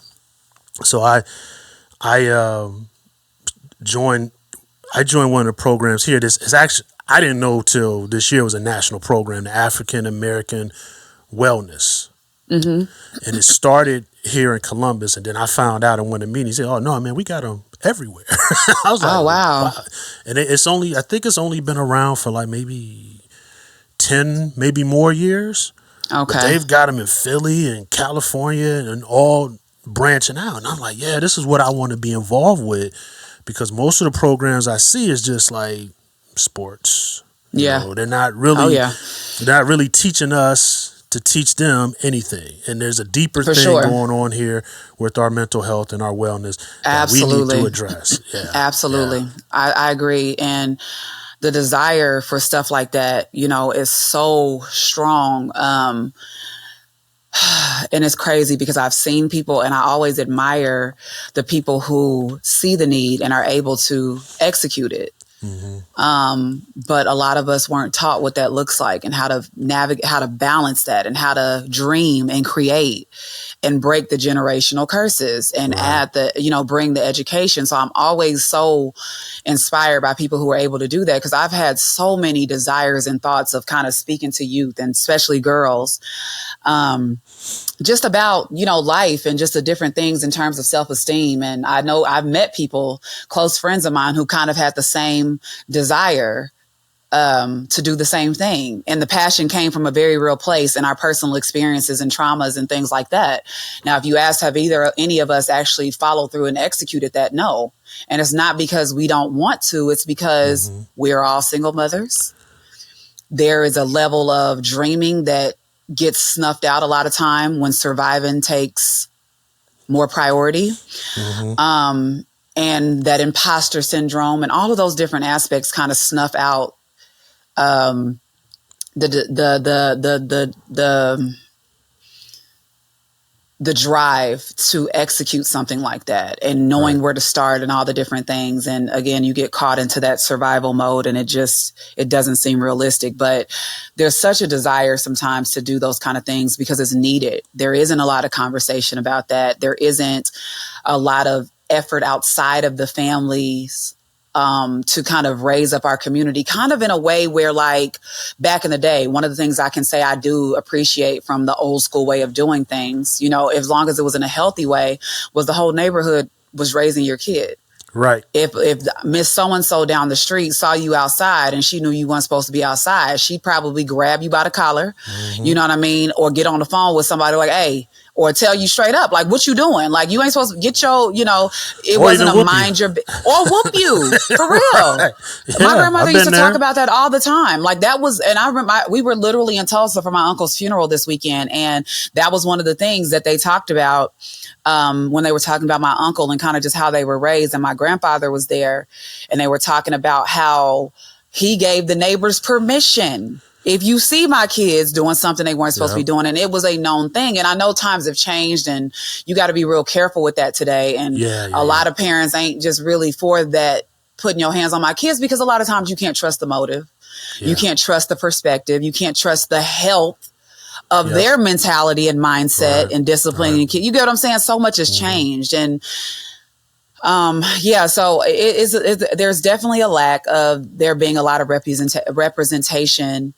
So I joined I joined one of the programs here. This is actually, I didn't know till this year it was a national program, the African American Wellness. And it started here in Columbus, and then I found out in one of the meetings, oh no, man, we got them everywhere. I was like, Oh, wow. And it's only, I think it's only been around for like maybe 10, maybe more years. Okay. But they've got them in Philly and California and all branching out. And I'm like, yeah, this is what I want to be involved with, because most of the programs I see is just like sports. Yeah. You know, they're not really, Oh, yeah. they're not really teaching us to teach them anything. And there's a deeper For thing sure. going on here with our mental health and our wellness that Absolutely. we need to address. Yeah. Absolutely. Yeah. I agree. And the desire for stuff like that, you know, is so strong. And it's crazy because I've seen people, and I always admire the people who see the need and are able to execute it. But a lot of us weren't taught what that looks like, and how to navigate, how to balance that, and how to dream and create and break the generational curses and add the, you know, bring the education. So I'm always so inspired by people who are able to do that, because I've had so many desires and thoughts of kind of speaking to youth, and especially girls, just about, you know, life and just the different things in terms of self-esteem. And I know I've met people, close friends of mine, who kind of had the same desire to do the same thing. And the passion came from a very real place in our personal experiences and traumas and things like that. Now, if you asked, have any of us actually followed through and executed that? No. And it's not because we don't want to, it's because we're all single mothers. There is a level of dreaming that gets snuffed out a lot of time when surviving takes more priority. And that imposter syndrome and all of those different aspects kind of snuff out the drive to execute something like that, and knowing where to start and all the different things. And again, you get caught into that survival mode, and it doesn't seem realistic. But there's such a desire sometimes to do those kind of things because it's needed. There isn't a lot of conversation about that. There isn't a lot of effort outside of the families to kind of raise up our community, kind of in a way where, like, back in the day, one of the things I can say I do appreciate from the old school way of doing things, you know, as long as it was in a healthy way, was the whole neighborhood was raising your kid. Right. If Miss So-and-so down the street saw you outside and she knew you weren't supposed to be outside, she'd probably grab you by the collar, you know what I mean? Or get on the phone with somebody like, hey, or tell you straight up, like, what you doing? Like, you ain't supposed to get your, you know, it wasn't a mind your, or whoop you, for real. Yeah, my grandmother used to there. talk about that all the time. Like, that was, and I remember, we were literally in Tulsa for my uncle's funeral this weekend. And that was one of the things that they talked about when they were talking about my uncle and kind of just how they were raised. And my grandfather was there, and they were talking about how he gave the neighbors permission. If you see my kids doing something they weren't supposed to be doing, and it was a known thing. And I know times have changed, and you got to be real careful with that today. And a lot of parents ain't just really for that, putting your hands on my kids, because a lot of times you can't trust the motive. You can't trust the perspective. You can't trust the health of their mentality and mindset and disciplining your kid. You get what I'm saying? So much has changed. And so there's definitely a lack of there being a lot of representation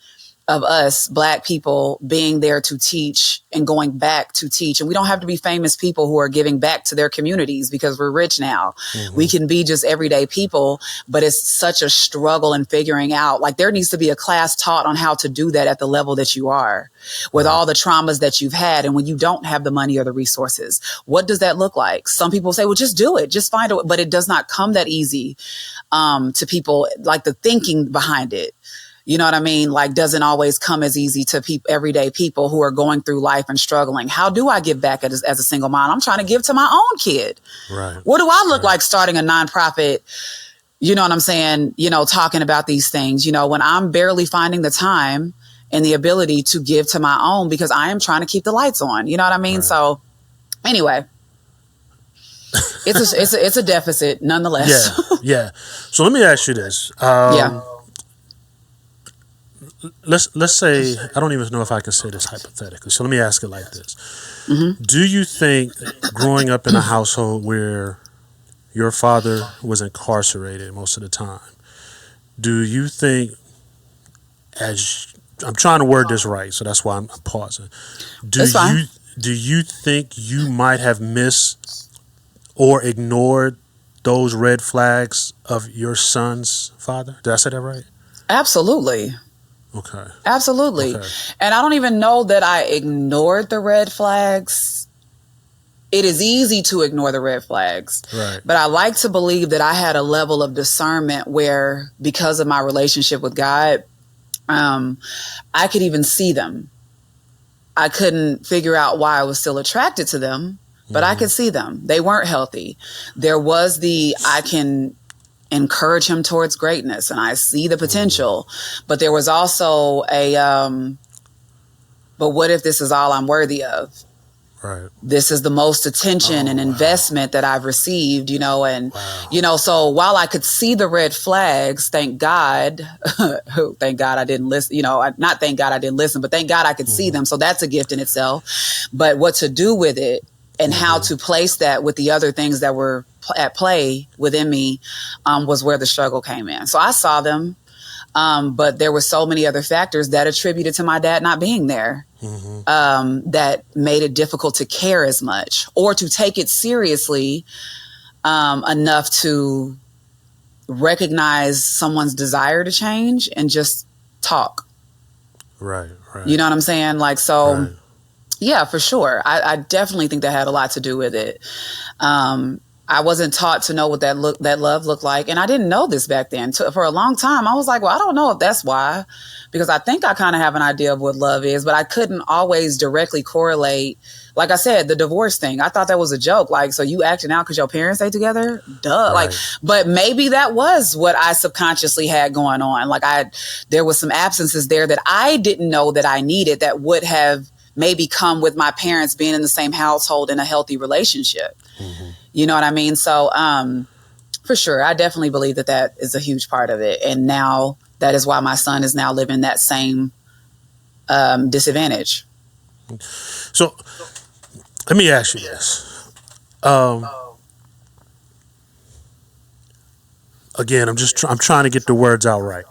of us Black people being there to teach and going back to teach. And we don't have to be famous people who are giving back to their communities because we're rich now. We can be just everyday people, but it's such a struggle in figuring out, like, there needs to be a class taught on how to do that at the level that you are, with all the traumas that you've had. And when you don't have the money or the resources, what does that look like? Some people say, well, just do it, just find it. But it does not come that easy to people. Like, the thinking behind it, you know what I mean? Like, doesn't always come as easy to everyday people who are going through life and struggling. How do I give back as a single mom? I'm trying to give to my own kid. Right. What do I look like starting a nonprofit? You know what I'm saying? You know, talking about these things, you know, when I'm barely finding the time and the ability to give to my own, because I am trying to keep the lights on. You know what I mean? Right. So anyway, it's a deficit nonetheless. Yeah. So let me ask you this. Let's say, I don't even know if I can say this hypothetically, so let me ask it like this. Do you think growing up in a household where your father was incarcerated most of the time, do you think, as I'm trying to word this right, so that's why I'm pausing. It's fine. Do you think you might have missed or ignored those red flags of your son's father? Did I say that right? Absolutely. Okay. Absolutely. Okay. And I don't even know that I ignored the red flags. It is easy to ignore the red flags. Right. But I like to believe that I had a level of discernment where, because of my relationship with God, I could even see them. I couldn't figure out why I was still attracted to them, but I could see them. They weren't healthy. There was I can encourage him towards greatness, and I see the potential. But there was also but what if this is all I'm worthy of? Right. This is the most attention and investment that I've received, and, so while I could see the red flags, thank God I didn't listen, not thank God I didn't listen, but thank God I could see them. So that's a gift in itself. But what to do with it and how to place that with the other things that were at play within me was where the struggle came in. So I saw them. But there were so many other factors that attributed to my dad not being there, that made it difficult to care as much or to take it seriously enough to recognize someone's desire to change and just talk. Right. Right. You know what I'm saying? Like, so, right. Yeah, for sure. I definitely think that had a lot to do with it. I wasn't taught to know what that love looked like. And I didn't know this back then. For a long time, I was like, well, I don't know if that's why, because I think I kind of have an idea of what love is, but I couldn't always directly correlate. Like I said, the divorce thing, I thought that was a joke. Like, so you acting out because your parents stay together? Duh. Right. But maybe that was what I subconsciously had going on. Like there was some absences there that I didn't know that I needed that would have maybe come with my parents being in the same household in a healthy relationship. Mm-hmm. You know what I mean? So, for sure, I definitely believe that is a huge part of it. And now that is why my son is now living that same disadvantage. So let me ask you this. Again, I'm trying to get the words out right.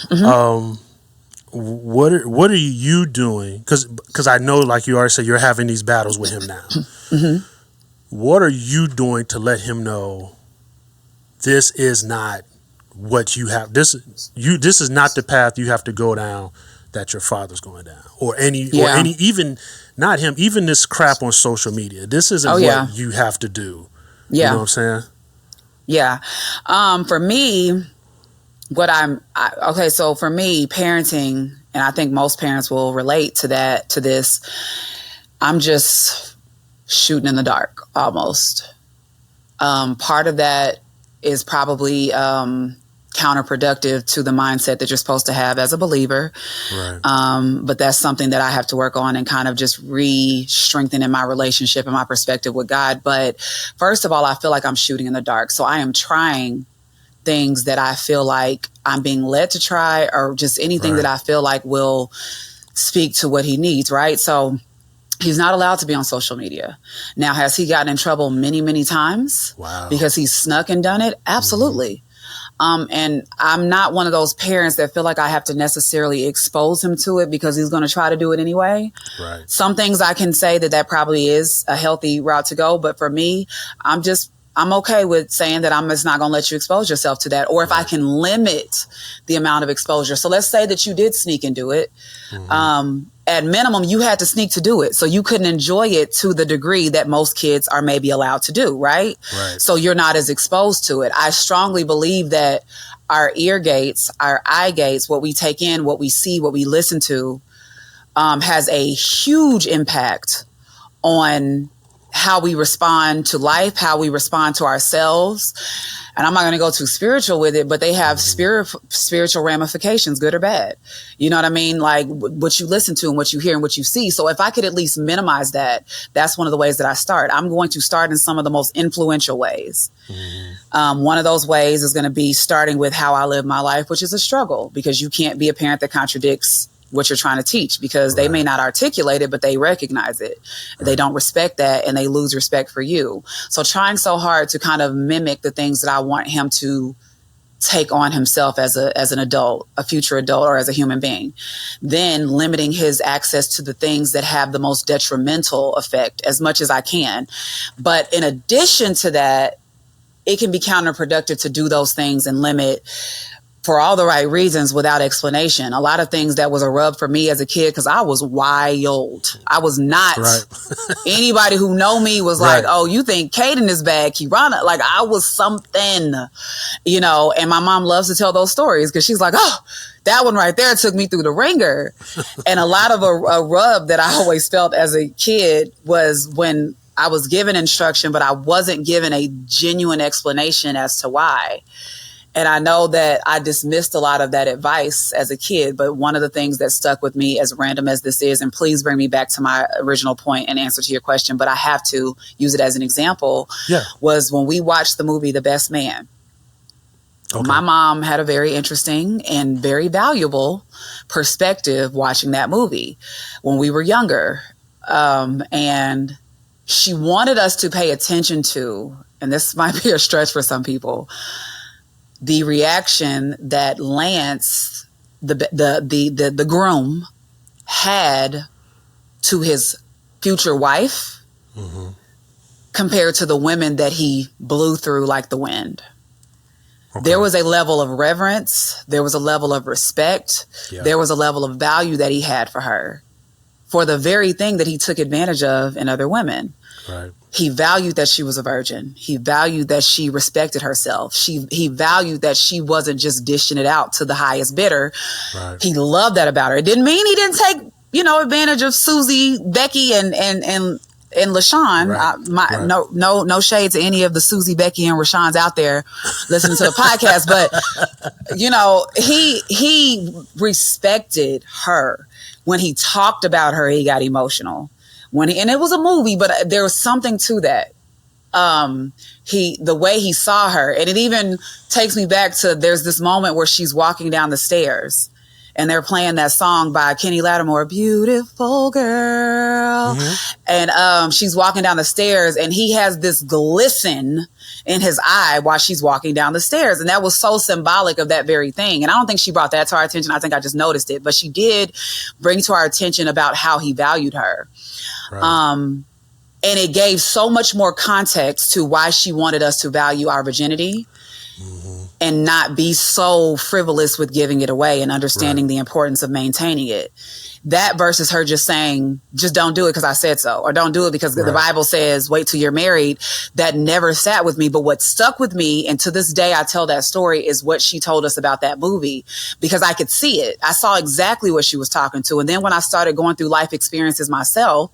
Mm-hmm. What are you doing? Because I know, like you already said, you're having these battles with him now. Mm-hmm. What are you doing to let him know this is not what you have? This is not the path you have to go down that your father's going down, or any even not him. Even this crap on social media. This isn't what you have to do. Yeah, you know what I'm saying? Yeah. For me, so for me, parenting, and I think most parents will relate to this. I'm just shooting in the dark almost. Part of that is probably counterproductive to the mindset that you're supposed to have as a believer. Right. But that's something that I have to work on and kind of just re-strengthen in my relationship and my perspective with God. But first of all, I feel like I'm shooting in the dark. So I am trying things that I feel like I'm being led to try, or just anything that I feel like will speak to what he needs. Right. So he's not allowed to be on social media. Now, has he gotten in trouble many, many times? Wow. Because he's snuck and done it? Absolutely. Mm-hmm. And I'm not one of those parents that feel like I have to necessarily expose him to it because he's going to try to do it anyway. Right. Some things I can say that probably is a healthy route to go. But for me, I'm okay with saying that I'm just not going to let you expose yourself to that. Or if I can limit the amount of exposure. So let's say that you did sneak and do it. Mm-hmm. At minimum, you had to sneak to do it. So you couldn't enjoy it to the degree that most kids are maybe allowed to do, right? So you're not as exposed to it. I strongly believe that our ear gates, our eye gates, what we take in, what we see, what we listen to, has a huge impact on how we respond to life, how we respond to ourselves. And I'm not going to go too spiritual with it, but they have spiritual ramifications, good or bad. You know what I mean? Like what you listen to and what you hear and what you see. So if I could at least minimize that, that's one of the ways that I start. I'm going to start in some of the most influential ways. Mm-hmm. One of those ways is going to be starting with how I live my life, which is a struggle because you can't be a parent that contradicts what you're trying to teach, because they may not articulate it, but they recognize it. They don't respect that, and they lose respect for you. So trying so hard to kind of mimic the things that I want him to take on himself as an adult, a future adult, or as a human being, then limiting his access to the things that have the most detrimental effect as much as I can. But in addition to that, it can be counterproductive to do those things and limit for all the right reasons without explanation. A lot of things that was a rub for me as a kid, because I was wild. I was not. Anybody who know me was like, oh, you think Kaden is bad, Kirana? Like, I was something, you know, and my mom loves to tell those stories because she's like, oh, that one right there took me through the ringer. And a lot of a rub that I always felt as a kid was when I was given instruction, but I wasn't given a genuine explanation as to why. And I know that I dismissed a lot of that advice as a kid, but one of the things that stuck with me, as random as this is, and please bring me back to my original point and answer to your question, but I have to use it as an example, was when we watched the movie The Best Man. Okay. My mom had a very interesting and very valuable perspective watching that movie when we were younger. And she wanted us to pay attention to, and this might be a stretch for some people, the reaction that Lance, the groom, had to his future wife compared to the women that he blew through like the wind. Okay. There was a level of reverence. There was a level of respect. Yeah. There was a level of value that he had for her, for the very thing that he took advantage of in other women. Right. He valued that she was a virgin. He valued that she respected herself. He valued that she wasn't just dishing it out to the highest bidder. Right. He loved that about her. It didn't mean he didn't take, advantage of Susie, Becky, and LaShawn. Right. No shade to any of the Susie, Becky, and Rashawn's out there listening to the podcast, but he respected her. When he talked about her, he got emotional. And it was a movie, but there was something to that. The way he saw her, and it even takes me back to, there's this moment where she's walking down the stairs and they're playing that song by Kenny Lattimore, Beautiful Girl. Mm-hmm. And she's walking down the stairs and he has this glisten in his eye while she's walking down the stairs. And that was so symbolic of that very thing. And I don't think she brought that to our attention. I think I just noticed it, but she did bring to our attention about how he valued her. Right. And it gave so much more context to why she wanted us to value our virginity and not be so frivolous with giving it away and understanding the importance of maintaining it. That versus her just saying, just don't do it because I said so, or don't do it because the Bible says, wait till you're married. That never sat with me. But what stuck with me, and to this day I tell that story, is what she told us about that movie, because I could see it. I saw exactly what she was talking to. And then when I started going through life experiences myself,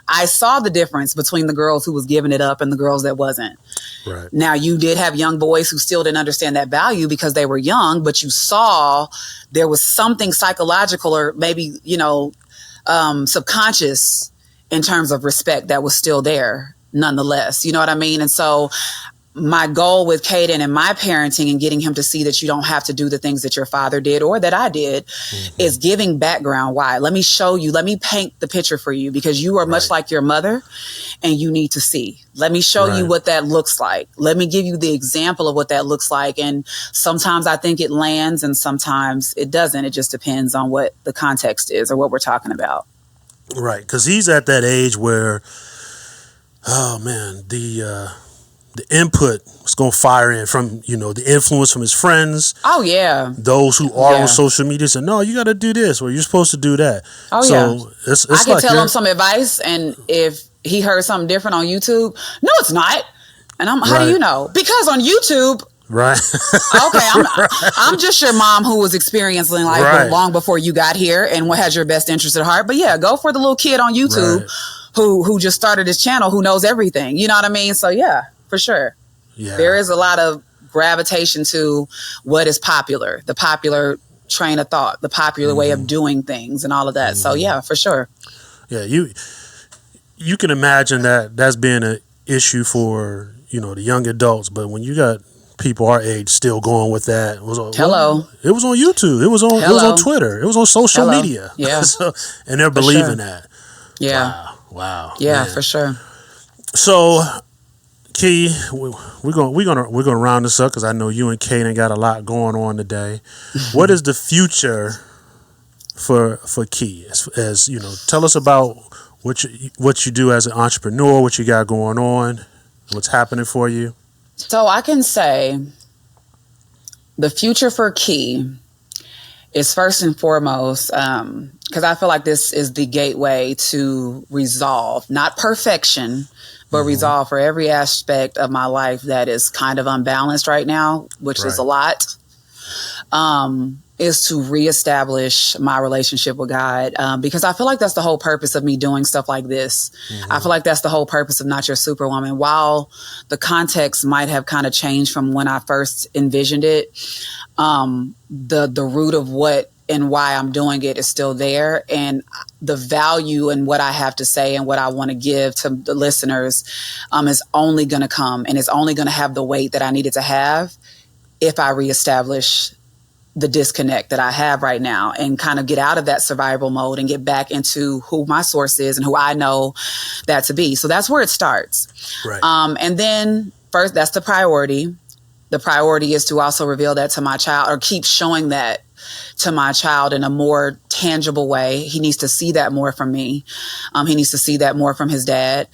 I saw the difference between the girls who was giving it up and the girls that wasn't. Right. Now, you did have young boys who still didn't understand that value because they were young, but you saw there was something psychological or maybe, subconscious in terms of respect that was still there nonetheless. You know what I mean? And so my goal with Kaden and my parenting and getting him to see that you don't have to do the things that your father did or that I did is giving background. Why? Let me show you. Let me paint the picture for you, because you are much like your mother and you need to see. Let me show you what that looks like. Let me give you the example of what that looks like. And sometimes I think it lands and sometimes it doesn't. It just depends on what the context is or what we're talking about. Right. Because he's at that age where, oh man, the input is going to fire in from, the influence from his friends. Oh, yeah. Those who are on social media say, no, you got to do this or you're supposed to do that. Oh, so yeah. It's I can tell him some advice, and if he heard something different on YouTube, no, it's not. And how do you know? Because on YouTube. Right. Okay, I'm just your mom who was experiencing life long before you got here and what has your best interest at heart. But yeah, go for the little kid on YouTube who just started his channel, who knows everything. You know what I mean? So yeah. For sure. Yeah. There is a lot of gravitation to what is popular, the popular train of thought, the popular way of doing things and all of that. So yeah, for sure. Yeah, you can imagine that that's been an issue for, the young adults, but when you got people our age still going with that. It was on, Hello. it was on YouTube. It was on Hello. Twitter. It was on social Hello. media. Yeah. So, and they're believing that. Yeah. Wow. Yeah, man. for sure. So, Key, we're gonna round this up because I know you and Kaden got a lot going on today. What is the future for Key? As you know, tell us about what you do as an entrepreneur, what you got going on, what's happening for you. So I can say the future for Key is first and foremost, because I feel like this is the gateway to resolve, not perfection, but resolve for every aspect of my life that is kind of unbalanced right now, which is a lot, is to reestablish my relationship with God. Because I feel like that's the whole purpose of me doing stuff like this. I feel like that's the whole purpose of Not Your Superwoman. While the context might have kind of changed from when I first envisioned it, the root of what and why I'm doing it is still there. And the value in what I have to say and what I want to give to the listeners is only going to come, and it's only going to have the weight that I need it to have if I reestablish the disconnect that I have right now and kind of get out of that survival mode and get back into who my source is and who I know that to be. So that's where it starts. Right. And then first, that's the priority. The priority is to also reveal that to my child, or keep showing that to my child in a more tangible way. He needs to see that more from me. He needs to see that more from his dad.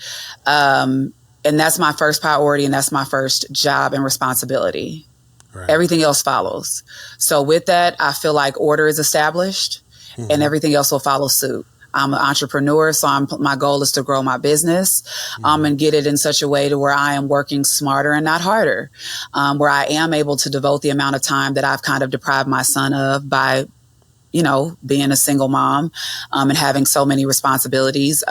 And that's my first priority, and that's my first job and responsibility. Right. Everything else follows. So with that, I feel like order is established, and everything else will follow suit. I'm an entrepreneur, so my goal is to grow my business and get it in such a way to where I am working smarter and not harder, where I am able to devote the amount of time that I've kind of deprived my son of by, being a single mom and having so many responsibilities.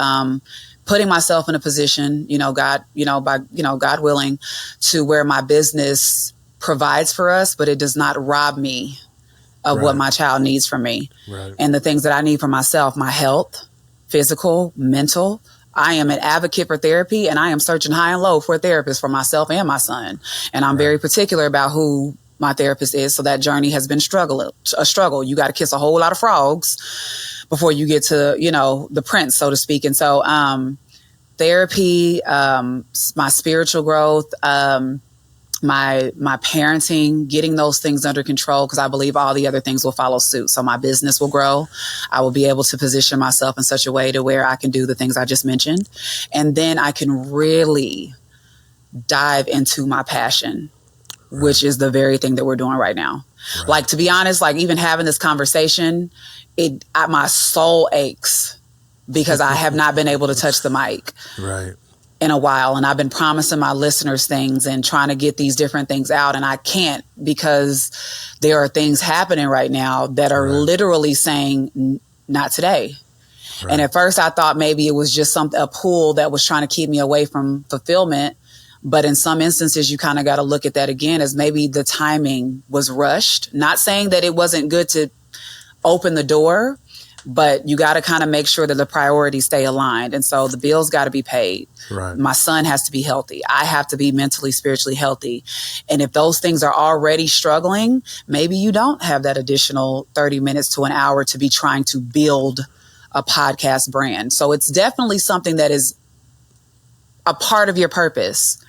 Putting myself in a position, God willing, to where my business provides for us, but it does not rob me of what my child needs from me. Right. And the things that I need for myself, my health, physical, mental. I am an advocate for therapy, and I am searching high and low for a therapist for myself and my son. And I'm very particular about who my therapist is. So that journey has been a struggle. You got to kiss a whole lot of frogs before you get to, the prince, so to speak. And so therapy, my spiritual growth, my parenting, getting those things under control, because I believe all the other things will follow suit. So my business will grow. I will be able to position myself in such a way to where I can do the things I just mentioned. And then I can really dive into my passion, which is the very thing that we're doing right now. Right. Like, to be honest, like even having this conversation, my soul aches because I have not been able to touch the mic. Right. In a while, and I've been promising my listeners things and trying to get these different things out, and I can't because there are things happening right now that are literally saying not today. Right. And at first I thought maybe it was just a pull that was trying to keep me away from fulfillment, but in some instances you kind of got to look at that again as maybe the timing was rushed. Not saying that it wasn't good to open the door, but you got to kind of make sure that the priorities stay aligned. And so the bills got to be paid. Right. My son has to be healthy. I have to be mentally, spiritually healthy. And if those things are already struggling, maybe you don't have that additional 30 minutes to an hour to be trying to build a podcast brand. So it's definitely something that is a part of your purpose.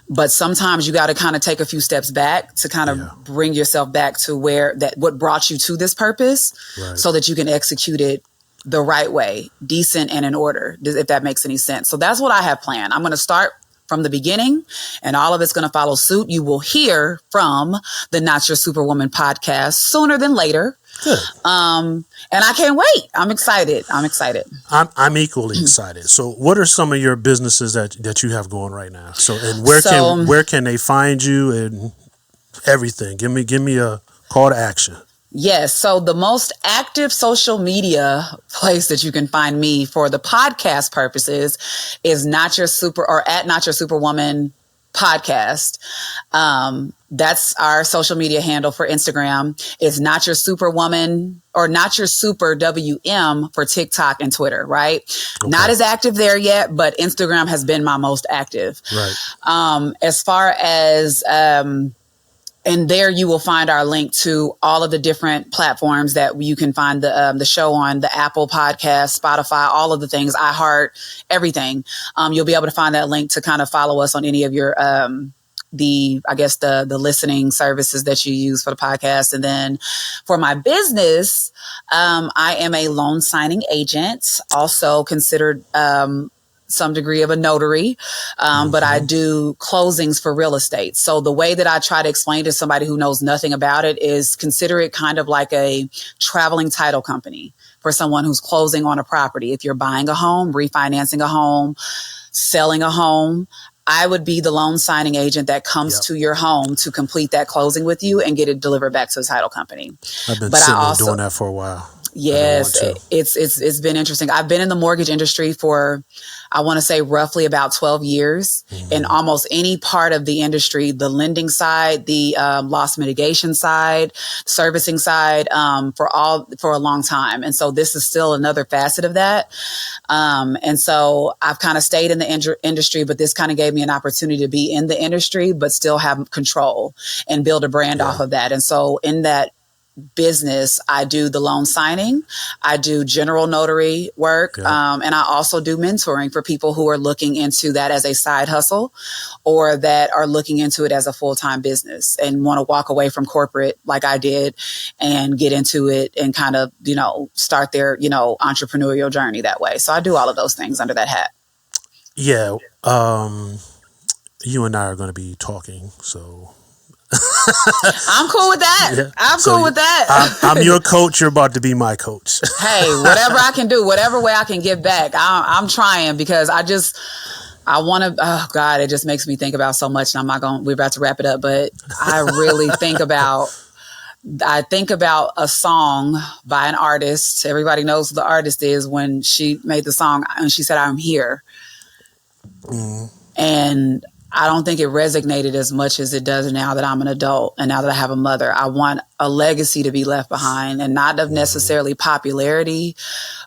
But sometimes you got to kind of take a few steps back to kind of bring yourself back to what brought you to this purpose, so that you can execute it the right way, decent and in order, if that makes any sense. So that's what I have planned. I'm going to start from the beginning, and all of it's going to follow suit. You will hear from the Not Your Superwoman podcast sooner than later. Good. And I can't wait. I'm excited. I'm equally excited. So what are some of your businesses that you have going right now? So, and where can they find you and everything? Give me a call to action. Yes. So the most active social media place that you can find me for the podcast purposes is at Not Your Superwoman podcast. That's our social media handle for Instagram. It's Not Your Superwoman, or Not Your Super WM for TikTok and Twitter, right? Okay. Not as active there yet, but Instagram has been my most active. Right. As far as and there you will find our link to all of the different platforms that you can find the show on: the Apple Podcast, Spotify, all of the things, iHeart, everything. You'll be able to find that link to kind of follow us on any of your the listening services that you use for the podcast. And then for my business, I am a loan signing agent, also considered some degree of a notary, but I do closings for real estate. So the way that I try to explain to somebody who knows nothing about it is consider it kind of like a traveling title company for someone who's closing on a property. If you're buying a home, refinancing a home, selling a home, I would be the loan signing agent that comes to your home to complete that closing with you and get it delivered back to the title company. I've been sitting there doing that for a while. Yes, it's been interesting. I've been in the mortgage industry for, I want to say, roughly about 12 years. In almost any part of the industry, the lending side, the loss mitigation side, servicing side, for a long time. And so this is still another facet of that. And so I've kind of stayed in the industry, but this kind of gave me an opportunity to be in the industry, but still have control and build a brand off of that. And so in that business, I do the loan signing, I do general notary work, and I also do mentoring for people who are looking into that as a side hustle or that are looking into it as a full-time business and want to walk away from corporate like I did and get into it and kind of, start their, entrepreneurial journey that way. So I do all of those things under that hat. Yeah. You and I are going to be talking, so... I'm cool with that. Yeah. I'm cool with that. I'm your coach. You're about to be my coach. Hey, whatever I can do, whatever way I can give back, I'm trying, because I want to, oh God, it just makes me think about so much, and we're about to wrap it up, but I really think about a song by an artist. Everybody knows who the artist is when she made the song and she said, "I'm here." And I don't think it resonated as much as it does now that I'm an adult and now that I have a mother. I want a legacy to be left behind, and not of necessarily popularity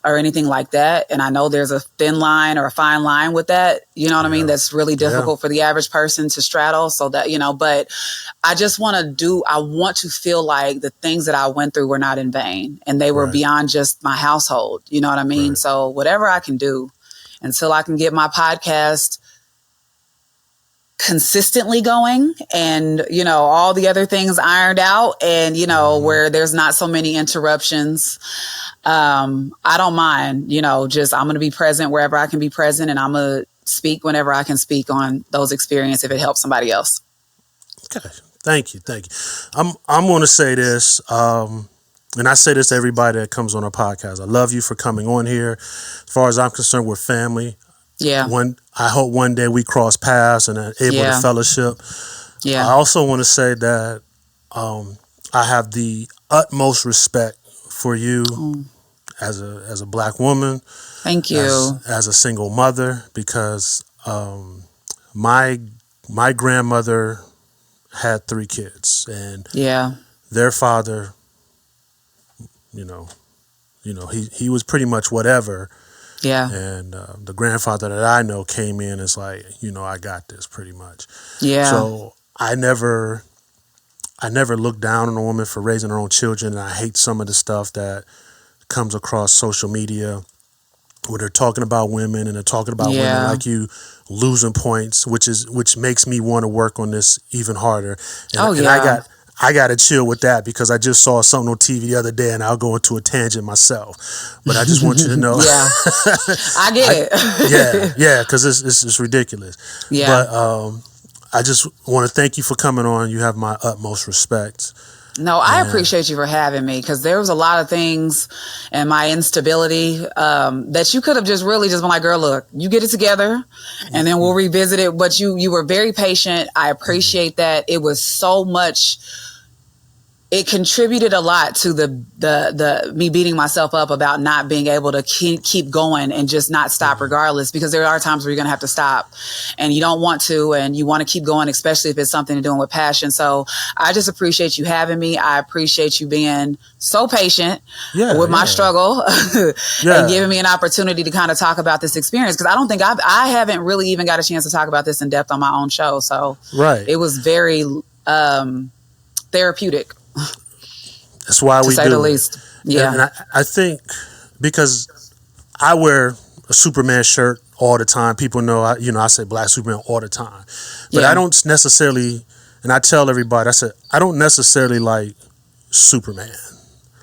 or anything like that. And I know there's a thin line or a fine line with that, you know what I mean? That's really difficult for the average person to straddle. So that, but I just want to feel like the things that I went through were not in vain, and they were beyond just my household. You know what I mean? So whatever I can do until I can get my podcast consistently going and, all the other things ironed out and, where there's not so many interruptions. I don't mind, just I'm going to be present wherever I can be present, and I'm going to speak whenever I can speak on those experiences if it helps somebody else. Okay. Thank you. I'm going to say this, and I say this to everybody that comes on our podcast. I love you for coming on here. As far as I'm concerned, we're family. Yeah. I hope one day we cross paths and are able to fellowship. Yeah. I also want to say that I have the utmost respect for you as a Black woman. Thank you. As a single mother, because my grandmother had 3 kids, and their father, he was pretty much whatever. Yeah. And the grandfather that I know came in and is like, I got this pretty much. Yeah. So I never looked down on a woman for raising her own children. And I hate some of the stuff that comes across social media where they're talking about women and they're talking about women like you losing points, which makes me want to work on this even harder. And, and I got to chill with that, because I just saw something on TV the other day, and I'll go into a tangent myself. But I just want you to know. I get it. Yeah, because it's ridiculous. Yeah. But I just want to thank you for coming on. You have my utmost respect. No, I appreciate you for having me, because there was a lot of things in my instability that you could have just been like, girl, look, you get it together and then we'll revisit it. But you were very patient. I appreciate that. It was so much. It contributed a lot to the me beating myself up about not being able to keep going and just not stop regardless, because there are times where you're going to have to stop and you don't want to, and you want to keep going, especially if it's something to do with passion. So I just appreciate you having me. I appreciate you being so patient with my struggle and giving me an opportunity to kind of talk about this experience. Cause I don't think I haven't really even got a chance to talk about this in depth on my own show. So it was very, therapeutic. That's why we do. To say the least. Yeah. And I think because I wear a Superman shirt all the time. People know, I say Black Superman all the time. But I don't necessarily, and I tell everybody, I said, I don't necessarily like Superman.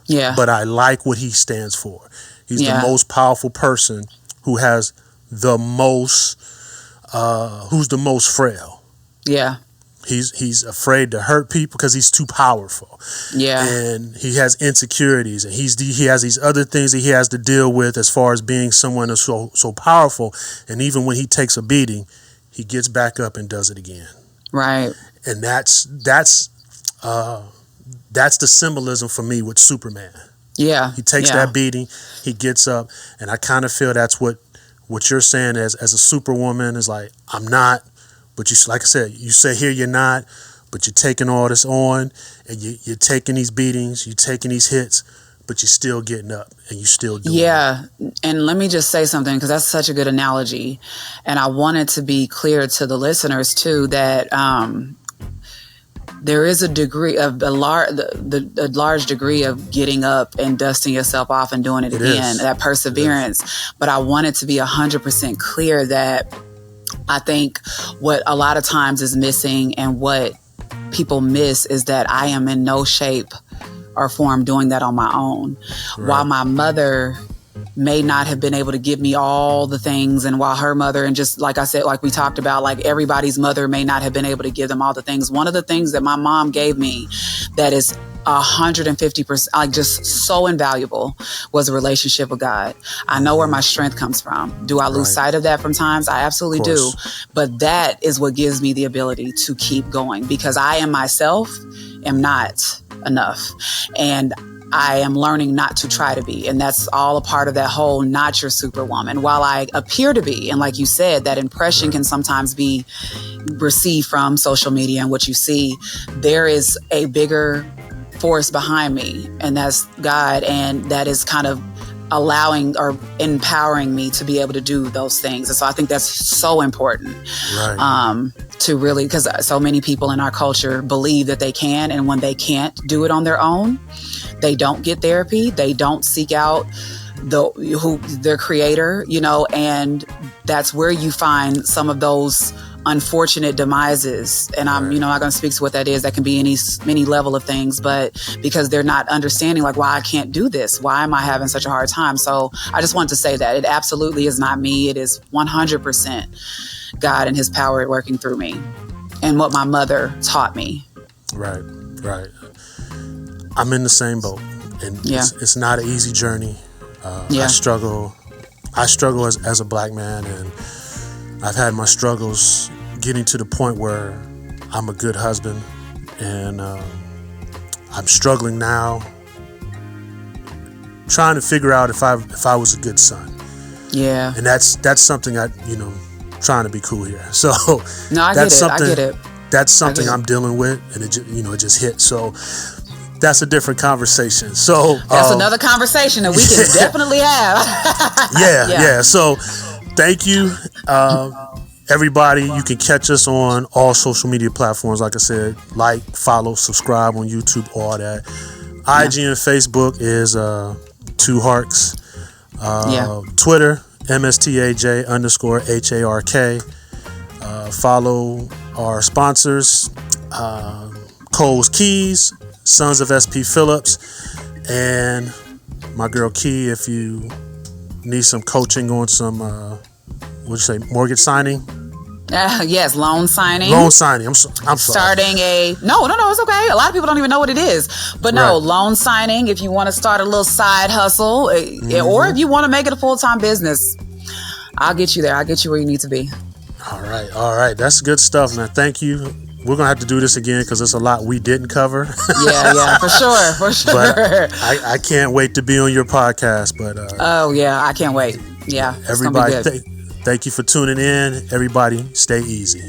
Yeah. But I like what he stands for. He's the most powerful person who has the most, who's the most frail. Yeah. He's afraid to hurt people because he's too powerful. Yeah. And he has insecurities, and he has these other things that he has to deal with as far as being someone who's so powerful. And even when he takes a beating, he gets back up and does it again. Right. And that's the symbolism for me with Superman. Yeah. He takes that beating, he gets up, and I kind of feel that's what you're saying as a Superwoman is like, I'm not. But you, like I said, you say here you're not, but you're taking all this on, and you're taking these beatings, you're taking these hits, but you're still getting up, and you still doing it. Yeah, and let me just say something, because that's such a good analogy, and I wanted to be clear to the listeners too that there is a degree of a large degree of getting up and dusting yourself off and doing it again, that perseverance. But I wanted to be 100% clear that I think what a lot of times is missing and what people miss is that I am in no shape or form doing that on my own. Right. While my mother may not have been able to give me all the things, and while her mother, and just like I said, like we talked about, like everybody's mother may not have been able to give them all the things. One of the things that my mom gave me that is 150%, like just so invaluable, was a relationship with God. I know where my strength comes from. Do I lose sight of that from times? I absolutely do. But that is what gives me the ability to keep going, because I am myself am not enough. And I am learning not to try to be. And that's all a part of that whole not your Superwoman. While I appear to be, and like you said, that impression can sometimes be received from social media and what you see, there is a bigger force behind me, and that's God, and that is kind of allowing or empowering me to be able to do those things. And so I think that's so important, to really, because so many people in our culture believe that they can, and when they can't do it on their own, they don't get therapy, they don't seek out their creator, and that's where you find some of those unfortunate demises. And I'm, not going to speak to what that is. That can be any level of things, but because they're not understanding like why I can't do this, why am I having such a hard time? So I just wanted to say that it absolutely is not me. It is 100% God and his power working through me and what my mother taught me. Right. I'm in the same boat, and it's not an easy journey. I struggle as a Black man, and I've had my struggles getting to the point where I'm a good husband, and I'm struggling now trying to figure out if I was a good son. Yeah. And that's something trying to be cool here. So no, I get it. That's something I'm dealing with, and it just hit. So that's a different conversation. So that's another conversation that we can definitely have. Yeah. So thank you, everybody. You can catch us on all social media platforms. Like I said, like, follow, subscribe on YouTube, all that. IG and Facebook is Two Harks. Twitter, MSTAJ_HARK. Follow our sponsors, Cole's Keys, Sons of SP Phillips, and my girl Key. If you need some coaching on some, mortgage signing? Yes, loan signing. I'm sorry. Starting no, it's okay. A lot of people don't even know what it is. But no, loan signing, if you want to start a little side hustle, or if you want to make it a full-time business, I'll get you there. I'll get you where you need to be. All right. That's good stuff, man. Thank you. We're going to have to do this again because there's a lot we didn't cover. Yeah, for sure. But I can't wait to be on your podcast. But I can't wait. Yeah, everybody, thank you for tuning in. Everybody, stay easy.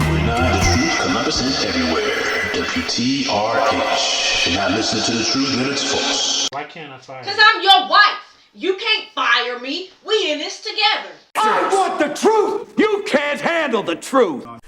We're not the truth, complacent everywhere. WTRH. If you're not listening to the truth, then it's false. Why can't I fire you? Because I'm your wife. You can't fire me. We in this together. I want the truth! You can't handle the truth!